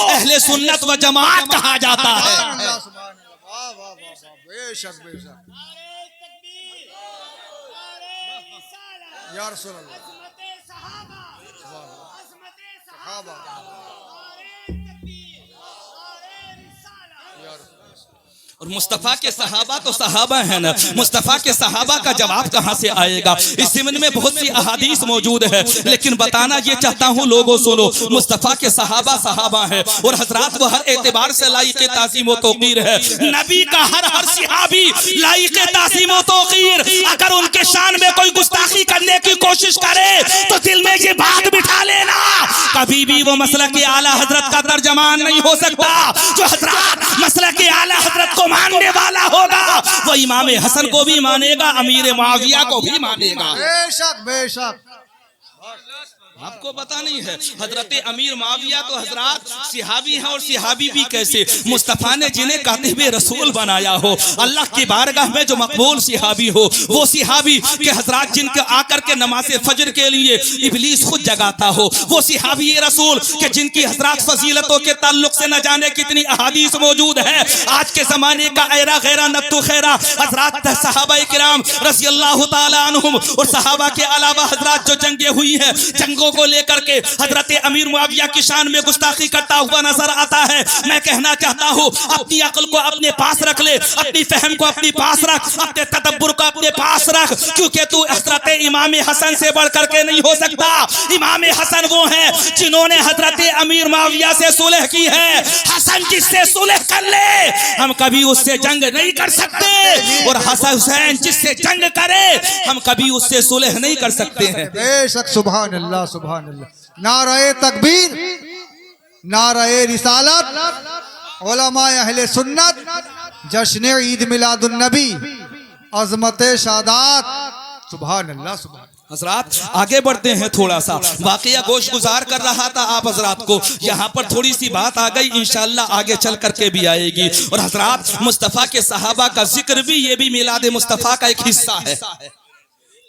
अहले सुन्नत व जमात कहा जाता है। बेशक बेशक या रसूल अल्लाह। और मुस्तफ़ा के सहाबा तो सहाबा है ना, मुस्तफ़ा के सहाबा का जवाब कहाँ से आएगा। इस ज़िम्न में बहुत सी अहादीस मौजूद है लेकिन बताना ये चाहता हूँ लोगों सुनो, मुस्तफ़ा के सहाबा सहाबा है और हजरात वो हर एतबार से लायक ताज़ीम व तौक़ीर है। नबी का हर सहाबी लायक ताज़ीम व तौक़ीर। अगर उनके शान में कोई गुस्ताखी करने की कोशिश करे तो दिल में ये बात बिठा लेना कभी भी वो मसला के आला हजरत का तर्जमान नहीं हो सकता। जो हजरात मसला के आला हजरत को मानने वाला होगा वो इमाम हसन को भी मानेगा, अमीर मुआविया को भी मानेगा। बेशक बेशक आपको पता नहीं है हजरत अमीर मुआविया तो हजरात सिहाबी हैं, और सिहाबी भी कैसे, मुस्तफ़ा ने जिन्हें कातिबे रसूल बनाया हो, अल्लाह की बारगाह में जो मकबूल सिहाबी हो, वो सिहाबी के हजरात जिनके आकर के नमाज फजर के लिए इबलीस खुद जगाता हो, वो सिहाबी रसूल के जिनकी हजरात फजीलतों के ताल्लुक से न जाने कितनी अहादीस मौजूद है। आज के जमाने का ऐरा गैरा नत्तु खैरा हजरात सहाबा किराम रज़ी अल्लाह ताला अन्हुम और सहाबा के अलावा हजरात जो जंगे हुई हैं, जंगों को लेकर के हजरत अमीर मुआविया की शान में गुस्ताखी करता हुआ नजर आता है। मैं कहना चाहता हूँ अपनी अक्ल को अपने पास रख ले, अपनी फहम को अपने पास रख, अपने तदब्बुर को अपने पास रख, क्योंकि तू हजरत इमाम हसन से बढ़ करके नहीं हो सकता। इमाम हसन वो हैं जिन्होंने हजरत अमीर मुआविया से सुलह की है। हसन जिससे सुलह कर ले हम कभी उससे जंग नहीं कर सकते, और हसन हुसैन जिससे जंग करे हम कभी उससे सुलह नहीं कर सकते हैं। बेशक सुभान अल्लाह सुभान अल्लाह। नाराए तकबीर, नाराए रिसालत, उलमाए अहले सुन्नत, जश्न ईद मिलादुन नबी, अजमत शादात, सुभान अल्लाह सुभान। हजरात आगे बढ़ते हैं, थोड़ा सा वाकया गोश गुजार कर रहा था आप हजरात को, यहाँ पर थोड़ी सी बात आ गई, इंशाअल्लाह आगे चल करके भी आएगी। और हजरात मुस्तफ़ा के सहाबा का जिक्र भी, ये भी मिलाद मुस्तफ़ा का एक हिस्सा है।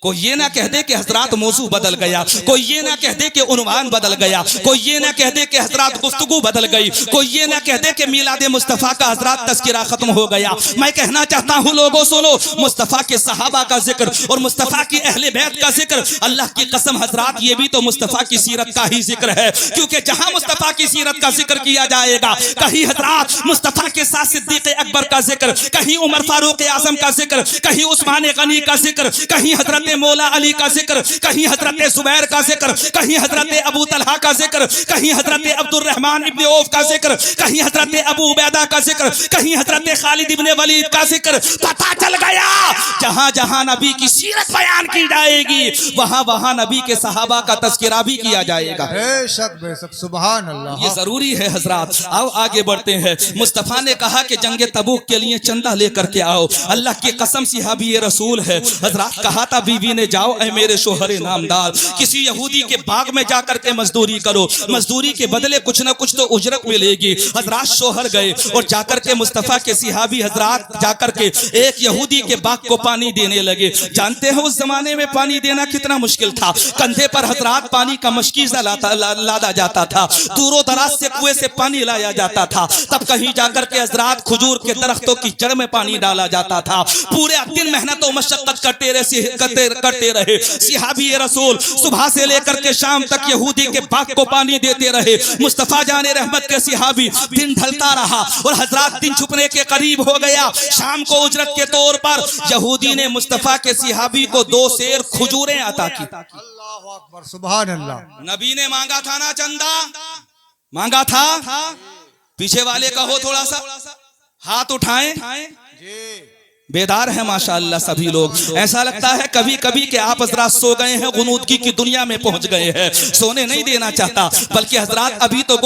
कोई ये ना कह दे कि हजरात मौजू बदल गया, कोई ये ना कह दे कि उन्वान बदल गया, कोई ये ना कह दे कि हजरात गुफ्तगू बदल गई, कोई ये ना कह दे कि मिलाद मुस्तफ़ा का हजरात तस्किरा खत्म हो गया। मैं कहना चाहता हूँ लोगों सुनो, मुस्तफ़ा के सहाबा का जिक्र और मुस्तफ़ा की अहले बैत का जिक्र, अल्लाह की कसम हजरात ये भी तो मुस्तफ़ा की सीरत का ही जिक्र है। क्योंकि जहाँ मुस्तफ़ा की सीरत का जिक्र किया जाएगा, कहीं हजरात मुस्तफ़ा के साथ सिद्दीक़ अकबर का जिक्र, कहीं उमर फारूक आज़म का जिक्र, कहीं उस्मान गनी का जिक्र, कहीं हजरत मौला अली का जिक्र, कहीं हजरत जुबैर का जिक्र, कहीं हजरत अबू तलहा का जिक्र, कहीं हजरत अब्दुल रहमान इब्ने औफ का जिक्र, कहीं हजरत अबू उबैदा का जिक्र, कहीं हजरत खालिद इब्ने वलीद का जिक्र। पता चल गया जहां जहां नबी की सीरत बयान की जाएगी, वहां वहां नबी के सहाबा का तज़किरा भी किया जाएगा। बेशक बेशक सुभान अल्लाह। ये जरूरी है हजरात। आओ आगे बढ़ते हैं। मुस्तफ़ा ने कहा कि जंगे तबूक के लिए चंदा लेकर के आओ। अल्लाह की कसम सिहाबी ये रसूल है। हजरात कहा था बीवी ने, जाओ ऐ मेरे शोहरे नामदार, किसी यहूदी के बाग में जाकर के मजदूरी करो, मजदूरी के बदले कुछ ना कुछ तो उजरत मिलेगी। हजरात शोहर गए और जाकर के मुस्तफ़ा के सिहाबी हजरात जाकर के एक यहूदी के बाग को पानी देने लगे। जानते हैं उस जमाने में पानी देना कितना मुश्किल था। कंधे पर हजरात पानी का मशकीज़ा लादा जाता था, दूरों दराज से कुएं से पानी लाया जाता था, तब कहीं जाकर के हजरात खजूर के दरख्तों की जड़ में पानी डाला जाता था। पूरे दिन मेहनत और मशक्कत करते रहे सिहाबी रसूल, सुबह से लेकर के शाम तक यहूदी के बाग को पानी देते रहे। मुस्तफ़ा जाने रहमत के सिहाबी, दिन ढलता रहा और हजरात दिन छुपने के करीब हो गया। शाम को उजरत के तौर पर यहूदी ने मुस्तफ़ा के सिहाबी को 2 सेर खजूरें अता की। अल्लाहु अकबर सुभान अल्लाह। नबी ने मांगा था ना चंदा, मांगा था। पीछे वाले का हो थोड़ा सा हाथ उठाएं। बेदार है माशाअल्लाह सभी लोग। ऐसा लगता है कभी कभी कि आप हजरात सो गए हैं, गुनूदगी की दुनिया में पहुंच गए हैं। सोने नहीं देना चाहता, बल्कि हजरात अभी तो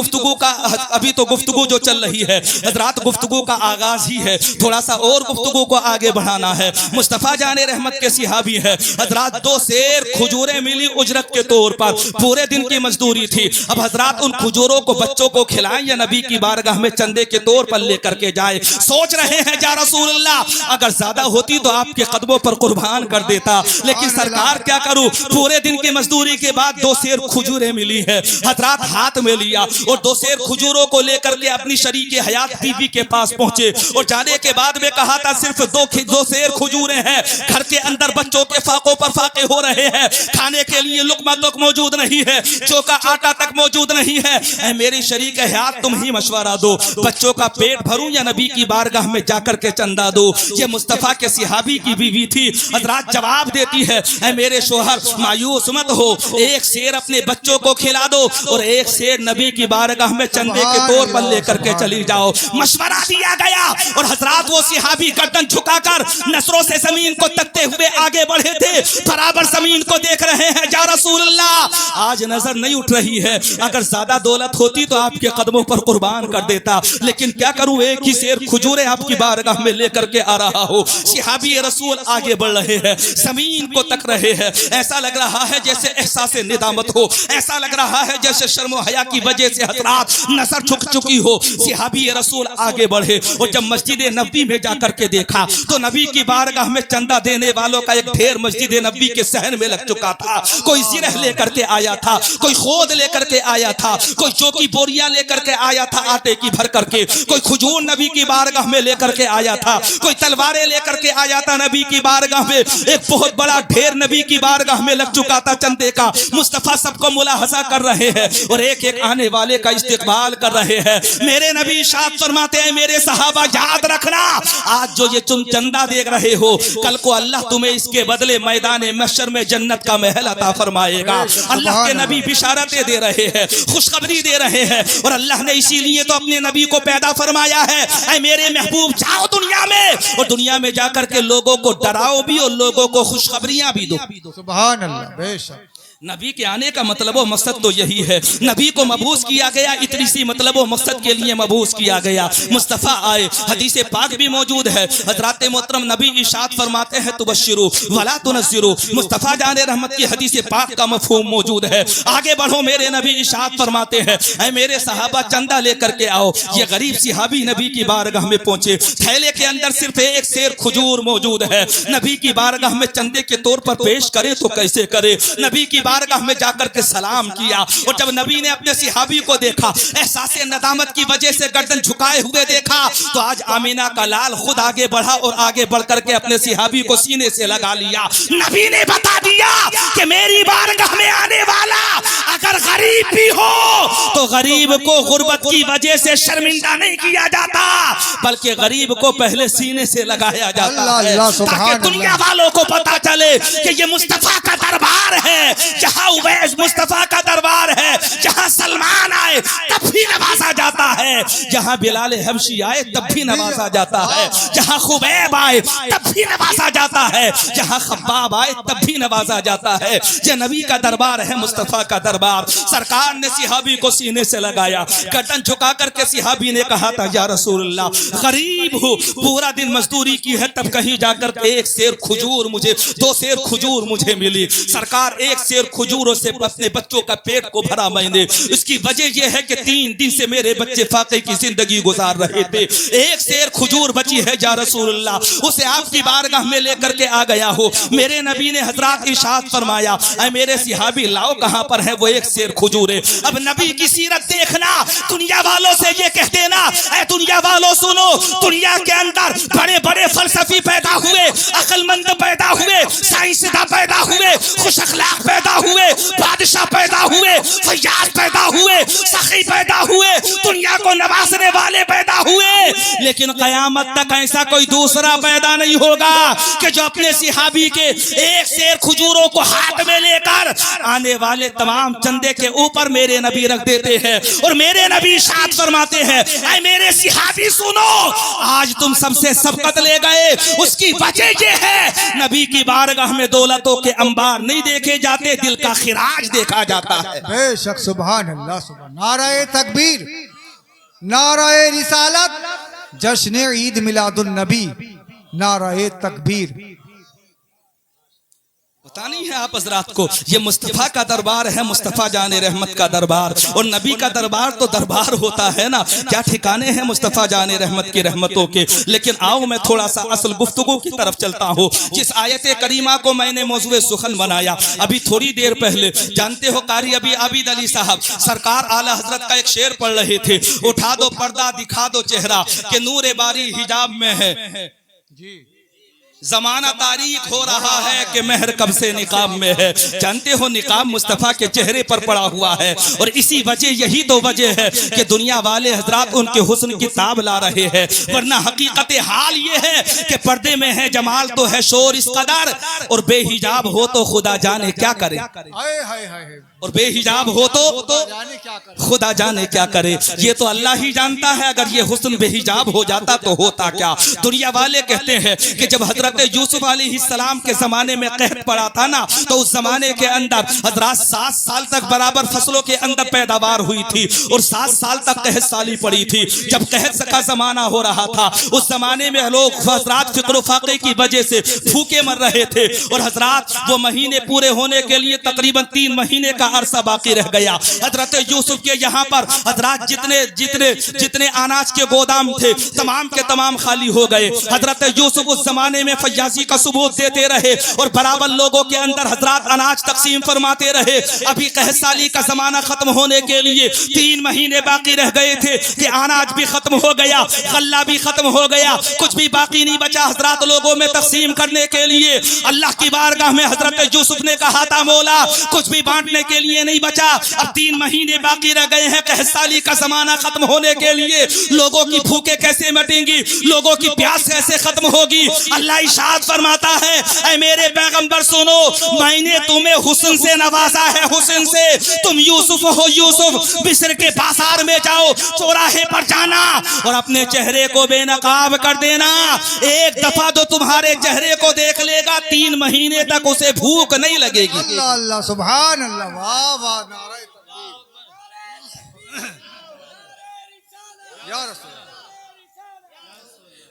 गुफ्तगू जो चल रही है हजरात, गुफ्तगू का आगाज ही है। थोड़ा सा और गुफ्तगू को आगे बढ़ाना है। मुस्तफ़ा जाने रहमत के सिहाबी है हजरात, 2 सेर खजूरें मिली उजरत के तौर पर, पूरे दिन की मजदूरी थी। अब हजरात उन खजूरों को बच्चों को खिलाएं या नबी की बारगाह में चंदे के तौर पर लेकर के जाए। सोच रहे हैं या रसूलल्लाह, अगर ज्यादा होती तो आपके कदमों पर कुर्बान कर देता, लेकिन सरकार क्या करूं, पूरे दिन की मजदूरी के बाद 2 सेर खजूरें मिली है। हजरात हाथ में लिया और 2 सेर खजूरों को लेकर के अपनी शरीके हयात बीवी के पास पहुंचे और जाने के बाद में कहा था सिर्फ 2 सेर खजूरें हैं। घर के अंदर बच्चों के फाकों पर फाके हो रहे हैं, खाने के लिए लुकमा तक मौजूद नहीं है, चौका आटा तक मौजूद नहीं है। ऐ मेरी शरीक हयात, तुम ही मशवरा दो, बच्चों का पेट भरूं या नबी की बारगाह में जाकर के चंदा दो। ये मुस्तफ़ा के सिहाबी की बीवी थी। हजरात जवाब देती है, ऐ मेरे शोहर मायूस मत हो, 1 सेर अपने बच्चों को खिला दो और 1 सेर नबी की बारगाह में चंदे के तौर पर लेकर के चली जाओ। मशवरा दिया गया और हजरात वो सिहाबी गर्दन झुकाकर नसरों से जमीन को तकते हुए आगे बढ़े थे, बराबर जमीन को देख रहे हैं। या रसूलल्लाह, आज नजर नहीं उठ रही है, अगर ज्यादा दौलत होती तो आपके कदमों पर कुर्बान कर देता, लेकिन क्या करूं, 1 ही सेर खजूरें आपकी बारगाह में लेकर के आ रहा हूं। हो। सिहाबी रसूल आगे बढ़ रहे हैं, जमीन को तक रहे हैं। ऐसा लग रहा है जैसे एहसास निदामत हो, ऐसा लग रहा है जैसे शर्म हया की वजह से हजरात नजर झुक चुकी हो। सिहाबी रसूल आगे बढ़े और जब मस्जिद नबी में जाकर के देखा तो नबी की बारगाह में चंदा देने वालों का एक ढेर मस्जिद नबी के सहन में लग चुका था। कोई जिरह लेकर के आया था, कोई खोद लेकर के आया था, कोई चौकी बोरिया लेकर के आया था आटे की भर करके, कोई खजूर नबी की बारगाह में लेकर के आया था, कोई तलवारें लेकर के आया था नबी की बारगाह में। एक बहुत बड़ा ढेर नबी की बारगाह में लग चुका था चंदे का। मुस्तफा सबको मुलाहजा कर रहे हैं और एक एक आने वाले का इस्तेकबाल कर रहे हैं। मेरे नबी इरशाद फरमाते हैं, मेरे सहाबा याद रखना, आज जो ये तुम चंदा देख रहे हो, कल को अल्लाह तुम्हें इसके बदले मैदान महशर में जन्नत का महल अता फरमाएगा। अल्लाह के नबी बिशारतें दे रहे हैं, खुशखबरी दे रहे हैं और अल्लाह ने इसीलिए तो अपने नबी को पैदा फरमाया है। ऐ मेरे महबूब जाओ दुनिया में और दुनिया में जाकर के लोगों को डराओ भी और लोगों को खुशखबरियां भी दो। सुभान अल्लाह, बेशक। नबी के आने का मतलब व मकसद तो यही है। नबी को मबूस किया गया, इतनी सी मतलब व मकसद के लिए मबूस किया गया। मुस्तफ़ा आए, हदीस पाक भी मौजूद है। हजरत मोहतरम नबी इरशाद फरमाते हैं, तुबश्शिरू वला तुनज़्ज़िरू। मुस्तफ़ा जाने रहमत की हदीस पाक का मफ़हूम मौजूद है। आगे बढ़ो, मेरे नबी इरशाद फरमाते हैं, ऐ मेरे सहाबा चंदा लेकर के आओ। ये गरीब सिहाबी नबी की बारगाह में पहुंचे, थैले के अंदर सिर्फ एक सेर खजूर मौजूद है। नबी की बारगाह में चंदे के तौर पर पेश करें तो कैसे करे। नबी की बारगाह में जाकर के सलाम किया और जब नबी ने अपने सिहाबी को देखा, एहसास नदामत की वजह से गर्दन झुकाए हुए देखा, तो आज आमीना का लाल खुद आगे बढ़ा और आगे बढ़कर के अपने सिहाबी को सीने से लगा लिया। नबी ने बता दिया कि मेरी बारगाह में आने वाला अगर गरीब भी हो तो गरीब को गुर्बत की वजह से शर्मिंदा नहीं किया जाता, बल्कि गरीब को पहले सीने से लगाया जाता है, ताकि दुनिया वालों को पता चले कि ये मुस्तफा का दरबार है। जहां उवैस मुस्तफा का दरबार है, जहां सलमान आए तब भी नवाजा जाता है, जहां बिलाल हबशी आए तब भी नवाजा जाता है, जहां खुबैब आए तब भी नवाजा जाता है, जहां खब्बाब आए तब भी नवाजा जाता है। ये नबी का दरबार है, मुस्तफा का दरबार। सरकार ने सिहाबी को सीने से लगाया, गर्दन झुका करके सिहाबी ने कहा था, या रसूलल्लाह, गरीब हूँ, पूरा दिन मजदूरी की है, तब कहीं जाकर एक सेर खजूर मुझे, 2 सेर खजूर मुझे मिली। सरकार, एक सेर खजूरों से अपने बच्चों का पेट को भरा मैंने। इसकी वजह यह है कि 3 दिन से मेरे बच्चे फाके की जिंदगी गुजार रहे थे। एक सेर खजूर बची है या रसूलल्लाह, उसे आपकी बारगाह में लेकर के आ गया हो। मेरे नबी ने हजरत इरशाद फरमाया, ऐ मेरे सिहाबी लाओ, कहां पर है वो एक सेर खजूर है। अब नबी की सीरत देखना, दुनिया वालों से ये कह देना, ऐ दुनिया वालों सुनो, दुनिया के अंदर बड़े बड़े फलसफी पैदा हुए, अक्लमंद पैदा हुए, साइंसदां पैदा हुए, खुश अखलाक पैदा हुए, बादशाह पैदा हुए, फैयाज पैदा हुए, सखी पैदा हुए, दुनिया को नवाजने वाले पैदा हुए, लेकिन कयामत तक ऐसा कोई दूसरा पैदा नहीं होगा कि जो अपने सिहाबी के एक सेर खजूरों को हाथ में लेकर आने वाले तमाम चंदे के ऊपर मेरे नबी रख देते हैं और मेरे नबी इरशाद फरमाते हैं, ऐ मेरे सिहाबी सुनो, आज तुम सबसे सबकत ले गए, उसकी वजह ये है नबी की बारगाह में दौलतों के अंबार नहीं देखे जाते, दिल का खिराज देखा जाता है। बेशक, सुभान अल्लाह, सुभान। नाराए तकबीर, नाराए रिसालत, जश्न ईद मिलादुन नबी, नाराए तकबीर। पता नहीं है आप हजरात को, ये मुस्तफ़ा का दरबार है, मुस्तफ़ा जाने रहमत का दरबार। और नबी का दरबार तो दरबार होता है ना, क्या ठिकाने हैं मुस्तफ़ा जाने रहमत की रहमतों के। लेकिन आओ मैं थोड़ा सा असल गुफ्तगू की तरफ चलता हूँ। जिस आयत करीमा को मैंने मौज़ूए सुखन बनाया अभी थोड़ी देर पहले, जानते हो कारी अभी आबिद अली साहब सरकार आला हजरत का एक शेर पढ़ रहे थे, उठा दो पर्दा दिखा दो चेहरा के नूरे बारी हिजाब में है जी, जमाना तारीख हो रहा है कि मेहर कब से निकाब में है। जानते हो निकाब मुस्तफ़ा के चेहरे पर पड़ा हुआ है और इसी वजह, यही तो वजह है कि दुनिया वाले हजरात उनके हुस्न की ताब ला रहे हैं, वरना हकीकत हाल ये है कि पर्दे में है जमाल तो है शोर इस कदर, और बेहिजाब हो तो खुदा जाने क्या करे, और बेहिजाब हो तो खुदा जाने क्या करे। ये तो अल्लाह ही जानता है, अगर ये हुस्न बेहिजाब हो जाता तो होता क्या। दुनिया वाले कहते हैं कि जब हजरत हजरत यूसुफ अलैहिस्सलाम के जमाने में कहत पड़ा था ना, तो उस जमाने के अंदर हजरत 7 साल तक बराबर फसलों के अंदर पैदावार हुई थी और 7 साल तक कहत साली पड़ी थी। जब कहत का जमाना हो रहा था उस जमाने में लोग हजरत फिक्र फाके की वजह से भूखे मर रहे थे और हजरत वो महीने पूरे होने के लिए तकरीबन 3 महीने का अरसा बाकी रह गया। हजरत यूसुफ के यहाँ पर हजरत जितने अनाज के गोदाम थे तमाम के तमाम खाली हो गए। हजरत यूसुफ उस जमाने में फयाजी का सबूत देते रहे और बराबर लोगों के अंदर हजरत अनाज तकसीम फरमाते रहे। अभी कहत साली का जमाना खत्म होने के लिए 3 महीने बाकी रह गए थे कि अनाज भी खत्म हो गया, गल्ला भी खत्म हो गया, कुछ भी बाकी नहीं बचा हजरत लोगों में तकसीम करने के लिए। अल्लाह की बारगाह में हजरत यूसुफ ने कहा था मौला कुछ भी बांटने के लिए नहीं बचा, अब 3 महीने बाकी रह गए हैं कहत साली का जमाना खत्म होने के लिए। लोगों की भूखे कैसे मिटेंगी, लोगों की प्यास कैसे खत्म होगी। अल्लाह इरशाद फरमाता है ऐ मेरे पैगंबर सुनो, मैंने तुम्हें हुस्न से नवाजा है, हुस्न से। तुम यूसुफ हो यूसुफ, मिस्र के बाजार में जाओ, चौराहे पर जाना और अपने चेहरे को बेनकाब कर देना। एक दफा तो तुम्हारे चेहरे को देख लेगा 3 महीने तक उसे भूख नहीं लगेगी। अल्लाह अल्लाह सुभान अल्लाह, वाह वाह, नारे तकबीर या रसूल।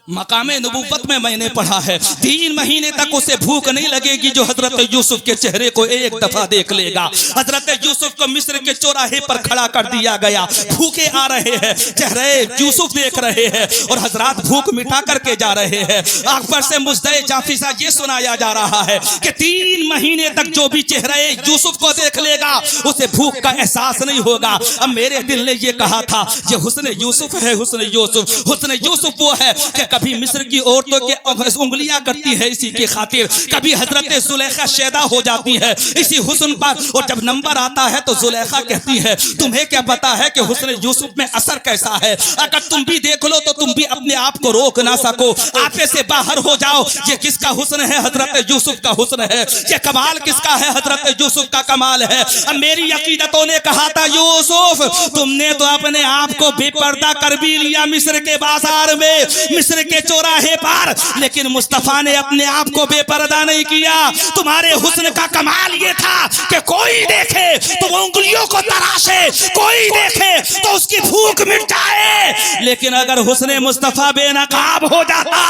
मकामे नबुव्वत में मैंने पढ़ा है 3 महीने तक उसे भूख नहीं लगेगी जो हजरत यूसुफ के चेहरे को एक दफा देख लेगा। हजरत यूसुफ को मिस्र के चौराहे पर खड़ा कर दिया गया, भूखे आ रहे हैं, चेहरे यूसुफ देख रहे हैं और हजरत भूख मिटा करके जा रहे हैं। अकबर से मुजदे जाफिसा ये सुनाया जा रहा है कि 3 महीने तक जो भी चेहरे यूसुफ को देख लेगा उसे भूख का एहसास नहीं होगा। अब मेरे दिल ने ये कहा था ये हुस्न यूसुफ है, हुस्न यूसुफ, हुस्न यूसुफ वो है कि कभी मिस्र की औरतों के उंगलियां करती है इसी की खातिर, कभी हजरत जुलेखा शैदा हो जाती है इसी हुस्न पर, और जब नंबर आता है तो जुलेखा कहती है तुम्हें क्या पता है कि हुस्न यूसुफ में असर कैसा है, अगर तुम भी देख लो तो तुम भी अपने आप को रोक ना सको, आपे से बाहर हो जाओ। ये किसका हुस्न है? हजरत यूसुफ का हुस्न है। ये कमाल किसका है? हजरत यूसुफ का कमाल है। अब मेरी अकीदतों ने कहा था यूसुफ तुमने तो अपने आप को बेपर्दा कर भी लिया मिस्र के बाजार में, मिस्र के चौराहे पर, लेकिन मुस्तफा ने अपने आप को बेपर्दा नहीं किया। तुम्हारे हुस्न का कमाल ये था कि कोई देखे तो वो उंगलियों को तराशे, कोई देखे तो उसकी भूख मिट जाए। लेकिन अगर हुस्न मुस्तफा बेनकाब हो जाता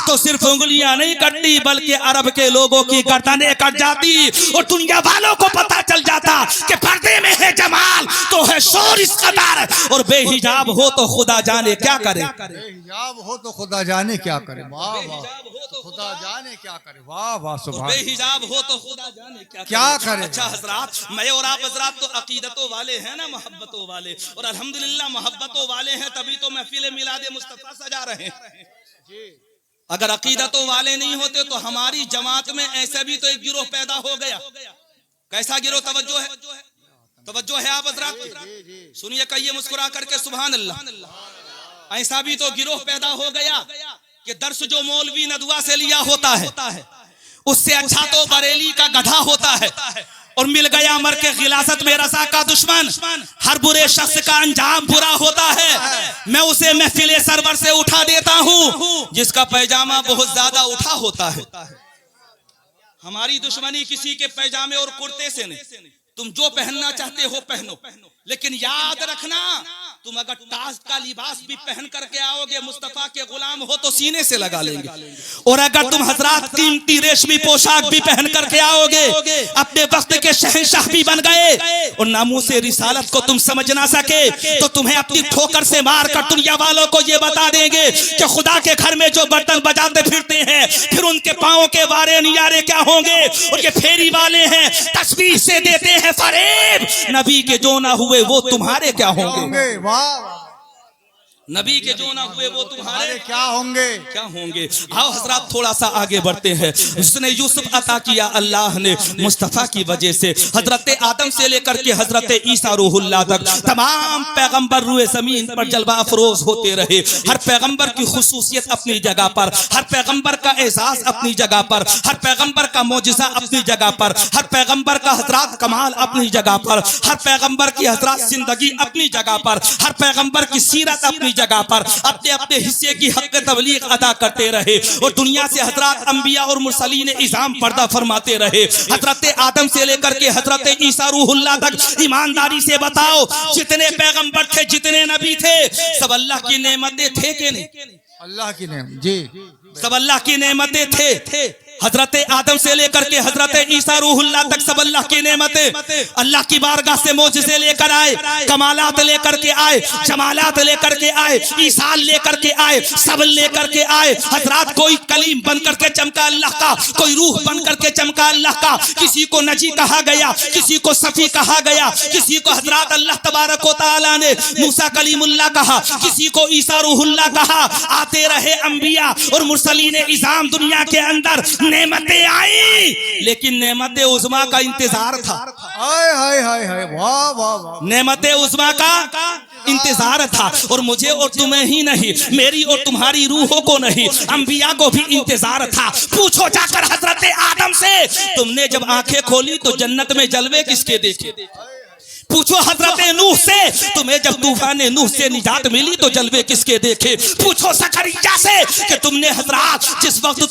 तो सिर्फ उंगलियां नहीं कटती बल्कि अरब के लोगों की गर्दनें कट जाती और दुनिया वालों को पता चल जाता कि पर्दे में है जमाल तो है शोर इस कदर, और बेहिजाब हो तो खुदा जाने क्या करे, बेहिजाब हो तो खुदा जाने क्या करे, वाह वाह, खुदा जाने क्या करे, वाह वाह सुभान। बेहिजाब हो तो खुदा जाने क्या करे। अच्छा हजरात, मैं और आप हजरात तो अकीदतों वाले हैं ना, मोहब्बतों वाले, और अल्हम्दुलिल्लाह मोहब्बतों वाले हैं तभी तो महफिल मिलादे मुस्तफा सजा रहे हैं। अगर अकीदतों वाले नहीं होते तो हमारी जमात में ऐसा भी तो एक गिरोह पैदा हो गया। कैसा गिरोह? तवज्जो है, तवज्जो है आप हजरात सुनिए, कहिए मुस्कुरा करके सुभान अल्लाह। ऐसा भी तो गिरोह पैदा हो गया कि दर्श जो मौलवी नदवा से लिया होता है उससे अच्छा तो बरेली का गधा होता है, और मिल गया मर के गिलासत में रसा का दुश्मन। हर बुरे शख्स का अंजाम बुरा होता है, मैं उसे महफिले सरवर से उठा देता हूँ जिसका पैजामा बहुत ज्यादा उठा होता है। हमारी दुश्मनी किसी के पैजामे और कुर्ते से नहीं, तुम जो पहनना चाहते हो पहनो, लेकिन याद रखना तुम अगर ताज का लिबास भी पहन करके आओगे मुस्तफा के गुलाम हो तो सीने से लगा लेंगे, और अगर तुम हजरात कीमती रेशमी पोशाक भी पहन करके आओगे अपने वक्त के शहंशाह भी बन गए और नामूसे रिसालत को तुम समझ ना सके तो तुम्हें अपनी ठोकर से मार कर दुनिया वालों को ये बता देंगे कि खुदा के घर में जो बर्तन बजाते फिरते हैं फिर उनके पाँव के वारे नियारे क्या होंगे, और ये फेरी वाले हैं तस्बीह से देते हैं फरेब, नबी के जो ना हुए वो तुम्हारे क्या होंगे, नबी के जो ना हुए वो तुम्हारे क्या होंगे, क्या होंगे। आओ हजरात थोड़ा सा आगे बढ़ते हैं। उसने यूसुफ अता किया अल्लाह ने मुस्तफ़ा की वजह से। हजरत आदम से लेकर के हजरत ईसा रूहुल्लाह तक तमाम पैगंबर रुए जमीन पर जलवा अफरोज होते रहे। हर पैगंबर की खुसूसियत अपनी जगह पर, हर पैगंबर का एहसास अपनी जगह पर, हर पैगंबर का मौजिज़ा अपनी जगह पर, हर पैगंबर का हजरात कमाल अपनी जगह पर, हर पैगंबर की हजरात जिंदगी अपनी जगह पर, हर पैगंबर की सीरत अपनी जगह पर अपने अपने हिस्से की हक तबलीग अदा करते रहे और दुनिया से हजरत अंबिया और मुरसलीन इज़ाम पर्दा फरमाते रहे। हजरत आदम से लेकर के हजरत ईसा रूहुल्लाह तक ईमानदारी से बताओ, जितने पैगंबर थे, जितने नबी थे, सब अल्लाह की नेमतें थे कि नहीं? अल्लाह की नेमत जी, सब अल्लाह की नेमतें थे। हजरत आदम से लेकर के हजरत ईसा रूहुल्लाह तक सब अल्लाह की नेमतें। अल्लाह की बारगाह से मोजज़े लेकर आए, कमालात लेकर के आए, जमालात लेकर के आए, ईसाल लेकर के आए, सब लेकर के आए। हजरत कोई कलीम बन करके चमका अल्लाह का, कोई रूह बन करके चमका अल्लाह का। किसी को नजी कहा गया, किसी को सफी कहा गया, किसी को हजरत अल्लाह तबारक व तआला ने मूसा कलीमुल्लाह कहा, किसी को ईसा रूहुल्लाह कहा। आते रहे अंबिया और मुरसलीन इज़ाम दुनिया के अंदर, नेमतें आई, लेकिन नेमतें उज़्मा का इंतजार था। हाय हाय हाय हाय, वाह वाह वाह, नेमतें उज़्मा का इंतजार था। और मुझे और तुम्हें ही नहीं, मेरी और तुम्हारी रूहों को नहीं, अंबिया को भी इंतजार था। पूछो जाकर हजरत आदम से, तुमने जब आंखें खोली तो जन्नत में जलवे किसके देखे? पूछो हजरत नूह से, तुम्हें जब तूफान नूह से निजात मिली तो जलवे किसके देखे? पूछो ज़करिया से कि तुमने हजरत जिस वक्त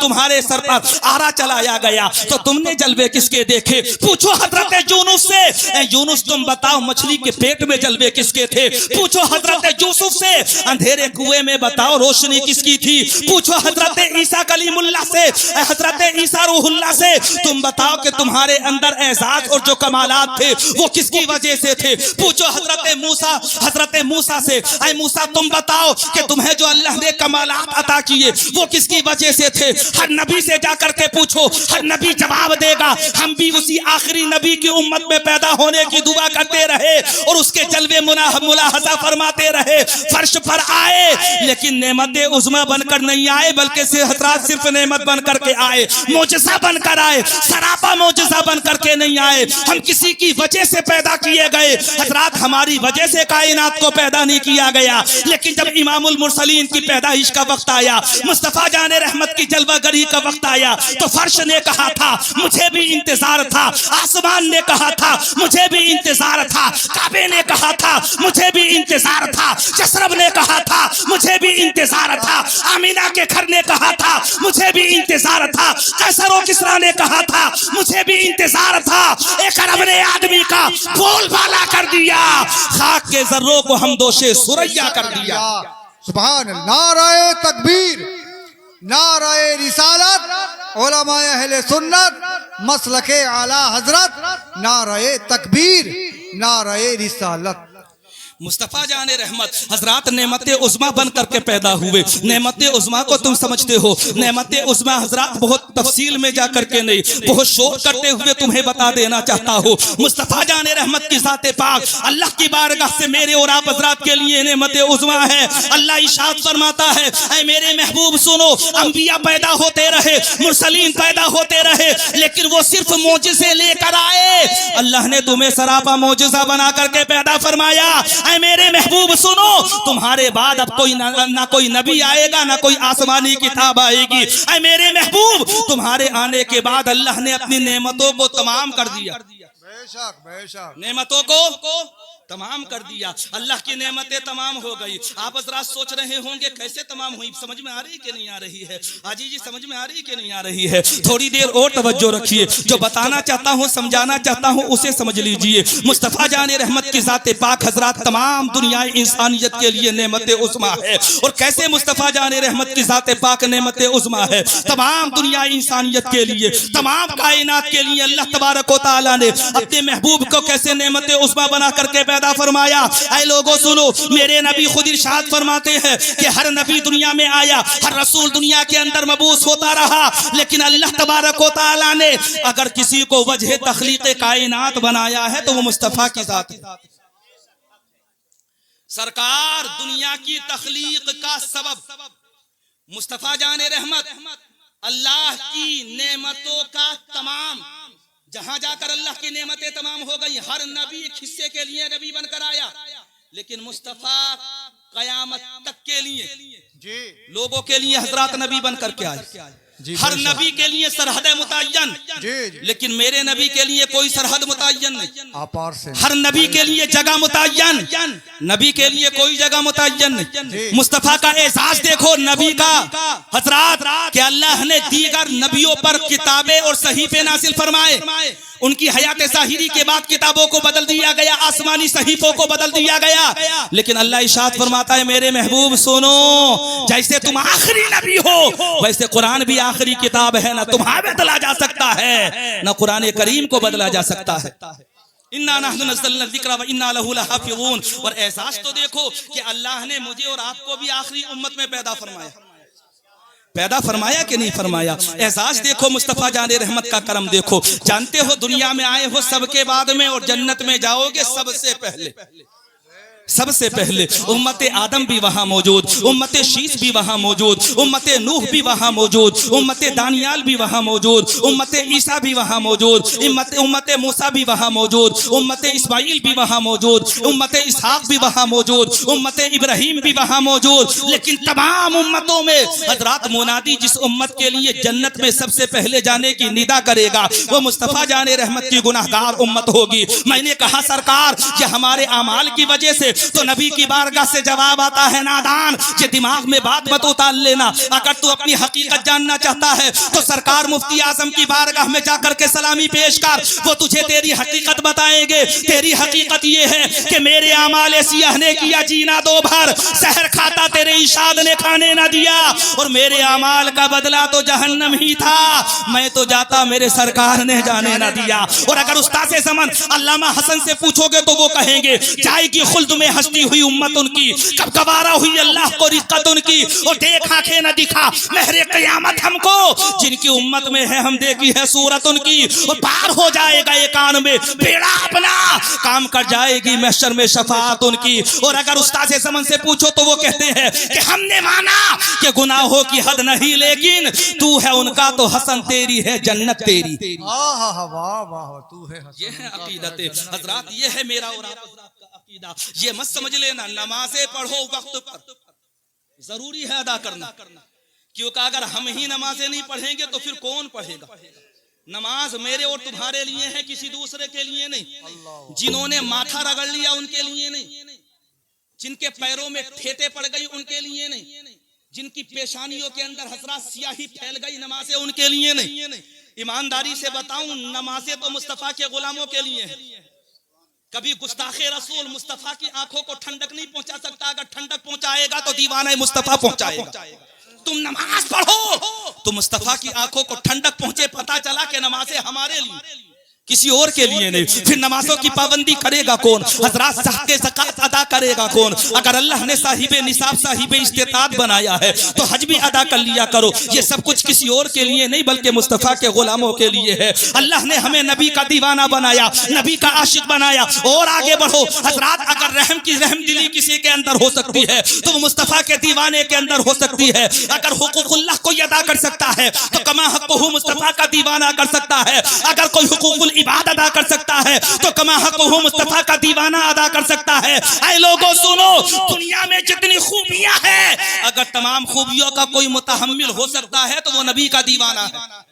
तुम्हारे सर पर आरा चलाया गया तो तुमने जलवे किसके देखे? पूछो हजरत यूनुस से, यूनुस तुम बताओ मछली के पेट में जलवे किसके थे? पूछो हजरत यूसुफ से, अंधेरे कुएं में बताओ रोशनी किसकी थी? पूछो हजरत ईसा कलीमुल्लाह से, हजरत ईसा रूहुल्लाह से, तुम बताओ कि तुम्हारे अंदर एजाज और जो कमालात थे वो किसकी वजह से थे? पूछो हजरत मूसा से, ऐ मूसा तुम बताओ कि तुम्हें जो अल्लाह ने कमालात अता किए वो किसकी वजह से थे? हर नबी से जाकर के पूछो, हर नबी जवाब देगा। हम भी उसी आखिरी नबी की उम्मत में पैदा होने की दुआ करते रहे और उसके जलवे मुलाहजा फरमाते रहे। फर्श पर आए लेकिन नेमत उज़्मा बनकर नहीं आए, बल्कि से हजरत सिर्फ नेमत बनकर के आए, मोजज़ा बनकर आए, सरापा मोजज़ा बनकर के नहीं आए। हम किसी की वजह से पैदा किए गए, हजरत हमारी वजह से कायनात को पैदा नहीं किया गया। लेकिन जब इमामुल मुरसलीन की पैदाइश का वक्त आया, मुस्तफा जाने रहमत की जलवागरी का वक्त आया, तो फर्श ने कहा था मुझे भी इंतजार था, आसमान ने कहा था मुझे भी इंतजार था, काबे ने कहा था मुझे भी इंतजार था, जसरब ने कहा था मुझे भी इंतजार था, आमीना के घर ने कहा था मुझे भी इंतजार था, कैसर किसरा ने कहा था मुझे भी इंतजार था। एक अरब ने आदमी का बोलबाला कर दिया, खाक के जर्रों को हम दोषे सुरैया कर दिया। सुभान अल्लाह, नाराए तकबीर, नाराए रिसालत, उलमाए अहले सुन्नत, मसलके आला हजरत, नाराए तकबीर, नाराए रिसालत। मुस्तफ़ा जाने रहमत हजरत नेमत उज़्मा बन करके पैदा हुए। नेमत उज़्मा को तुम समझते हो, नेमत उज़्मा हजरत बहुत तफसील में जा करके नहीं, बहुत शोर करते हुए तुम्हें बता देना चाहता हो। मुस्तफ़ा जाने रहमत की ज़ात पाक अल्लाह की बारगाह से मेरे और आप हजरत के लिए नेमत उज़्मा है। अल्लाह इरशाद फरमाता है, ऐ मेरे महबूब सुनो, अंबिया पैदा होते रहे, मुरसलीन पैदा होते रहे, लेकिन वो सिर्फ मोजिज़े लेकर आए। अल्लाह ने तुम्हें सरापा मोजिज़ा बना करके पैदा फरमाया। ऐ मेरे महबूब सुनो, तुम्हारे बाद अब कोई ना कोई नबी आएगा, ना कोई आसमानी किताब आएगी। ऐ मेरे महबूब, तुम्हारे आने के बाद अल्लाह ने अपनी नेमतों को तमाम कर दिया। बेशक बेशक, नेमतों को तमाम कर दिया। अल्लाह की नेमतें तमाम हो गई। आप हज़रात सोच रहे होंगे कैसे तमाम हुई, समझ में आ रही कि नहीं आ रही है? हाजी जी समझ में आ रही कि नहीं आ रही है? थोड़ी देर और तवज्जो रखिए, जो बताना चाहता हूँ, समझाना चाहता हूँ, उसे समझ लीजिए। मुस्तफ़ा जाने रहमत की ज़ात पाक हज़रात तमाम दुनिया इंसानियत के लिए नेमत उज़्मा है। और कैसे मुस्तफ़ा जाने रहमत की ज़ात पाक नेमत उज़्मा है? तमाम दुनिया इंसानियत के लिए, तमाम कायनात के लिए अल्लाह तबारक व तआला ने अपने महबूब को कैसे नेमत उज़्मा बना करके पैदा फरमाया। ऐ लोगों सुनो, मेरे नबी खुद इरशाद फरमाते हैं कि हर नबी दुनिया में आया, हर रसूल दुनिया के अंदर मबूस होता रहा, लेकिन अल्लाह तबारक व तआला ने अगर किसी को वजह तख्लीक़ कायनात बनाया है तो वो मुस्तफ़ा की ज़ात है। सरकार दुनिया की तख्लीक़ का सबब मुस्तफ़ा जाने रहमत, अल्लाह की नेमतों का तमाम, जहां जाकर अल्लाह की नेमतें तमाम हो गई। हर नबी एक हिस्से के लिए नबी बनकर आया, लेकिन मुस्तफ़ा कयामत तक के लिए जी लोगों के लिए हजरत नबी बनकर के आए। हर नबी के लिए सरहद मुतय्यन, लेकिन मेरे नबी के लिए कोई सरहद मुतय्यन नहीं। अपार से हर नबी के लिए जगह मुतय्यन, नबी के लिए कोई जगह मुतय्यन नहीं। मुस्तफा का एहसास देखो नबी का हजरात, कि अल्लाह ने दीगर नबियों पर किताबें और सहीफे नासिल फरमाए। उनकी हयात साहिरी के बाद किताबों को बदल दिया गया, आसमानी सहीफों को बदल दिया गया। लेकिन अल्लाह इरशाद फरमाता है, मेरे महबूब सुनो, जैसे तुम आखिरी नबी हो वैसे कुरान भी आखिरी किताब है। ना तुम्हारा बदला जा सकता है, ना कुरान करीम को बदला जा सकता है। इन्ना नहनु नज़्ज़लना ज़िक्रा व इन्ना लहू लहाफ़िज़ून। और एहसास तो देखो कि अल्लाह ने मुझे और आपको भी आखिरी उम्मत में पैदा फरमाया कि नहीं फरमाया। एहसास देखो, मुस्तफा जाने रहमत का करम देखो। जानते हो दुनिया में आए हो सबके बाद में, और जन्नत में जाओगे सबसे पहले। सबसे पहले उम्मत आदम भी वहां मौजूद, उम्मत शीस भी वहां मौजूद, उम्मत नूह भी वहां मौजूद, उम्मत दानियाल भी वहां मौजूद, उम्मत ईसा भी वहां मौजूद, उम्मत मूसा भी वहां मौजूद, उम्मत इस्माइल भी वहां मौजूद, उम्मत इसहाक भी वहां मौजूद, उम्मत इब्राहिम भी वहां मौजूद। लेकिन तमाम उम्मतों में हजरात मुनादी जिस उम्मत के लिए जन्नत में सबसे पहले जाने की निदा करेगा वो मुस्तफा जाने रहमत की गुनाहगार उम्मत होगी। मैंने कहा सरकार कि हमारे अमाल की वजह से तो नबी की बारगाह से जवाब आता है, नादान, ये दिमाग में बात मत उतार लेना। अगर तू अपनी हकीकत जानना चाहता है तो सरकार मुफ्ती आजम की बारगाह में जाकर के सलामी पेश कर, वो तुझे तेरी हकीकत बताएंगे। तेरी हकीकत ये है कि मेरे अमाल सियाह ने किया जीना दो भर, सहर खाता तेरे इशाद ने खाने ना दिया, और मेरे अमाल का बदला तो जहन्नम ही था। मैं तो जाता, मेरे सरकार ने जाने ना दिया। और अगर उस्ताद ज़मान अल्लामा हसन से पूछोगे तो वो कहेंगे, जाएगी खुल्द में हंसती हुई उम्मत उनकी, कब गवारा हुई अल्लाह को रिक्कत उनकी, और देखा के न दिखा महरे क़यामत हमको, जिनकी उम्मत में है हम देखी है सूरत उनकी। और पार हो जाएगा एक कान में बेड़ा अपना, काम कर जाएगी महशर में शफाअत उनकी। और अगर उस्ताद ज़मान से पूछो तो वो कहते हैं कि हमने माना कि गुनाहों की हद नहीं, लेकिन तू है उनका तो हसन तेरी है जन्नत तेरी। वाह वाह वाह, तू है हसन। ये है अकीदत हजरात, ये है मेरा और आपका अकीदा। ये मत समझ लेना नमाज़ें पढ़ो वक्त पर, जरूरी है अदा करना, क्योंकि अगर हम ही नमाजें नहीं पढ़ेंगे तो फिर कौन पढ़ेगा। नमाज मेरे और तुम्हारे लिए है, किसी दूसरे के लिए नहीं। जिन्होंने माथा रगड़ लिया उनके लिए नहीं, जिनके पैरों में ठेटे पड़ गई उनके लिए नहीं, जिनकी पेशानियों के अंदर हसरा स्याही फैल गई नमाजें उनके लिए नहीं। ईमानदारी से बताऊं, नमाजें तो मुस्तफा के गुलामों के लिए है। कभी गुस्ताखे रसूल मुस्तफा की आंखों को ठंडक नहीं पहुंचा सकता, अगर ठंडक पहुंचाएगा तो दीवाना मुस्तफा पहुंचाएगा। तुम नमाज पढ़ो तो मुस्तफा की आंखों को ठंडक पहुंचे, पता चला कि नमाजें हमारे लिए, किसी और के लिए नहीं। फिर नमाजों की पाबंदी करेगा कौन, हजरात ज़कात ज़कात अदा करेगा कौन। अगर अल्लाह ने साहिबे निसाब साहिबे इस्तिताअत बनाया है तो हज भी अदा कर लिया करो। ये सब कुछ किसी और के लिए नहीं बल्कि मुस्तफ़ा के गुलामों के लिए है। अल्लाह ने हमें नबी का दीवाना बनाया, नबी का आशिक बनाया। और आगे बढ़ो हजरात, अगर रहम दिली किसी के अंदर हो सकती है तो वो मुस्तफ़ा के दीवाने के अंदर हो सकती है। अगर हुकूकुल्लाह कोई अदा कर सकता है तो कमा हक़्क़ुहु मुस्तफ़ा का दीवाना कर सकता है। अगर कोई हुकूकुल इबादत अदा कर सकता है तो कमा हक़्क़ुहु मुस्तफा का दीवाना अदा कर सकता है। ऐ लोगों सुनो, दुनिया में जितनी खूबियां हैं, अगर तमाम खूबियों का कोई मुतहम्मिल हो सकता है तो वो नबी का दीवाना है।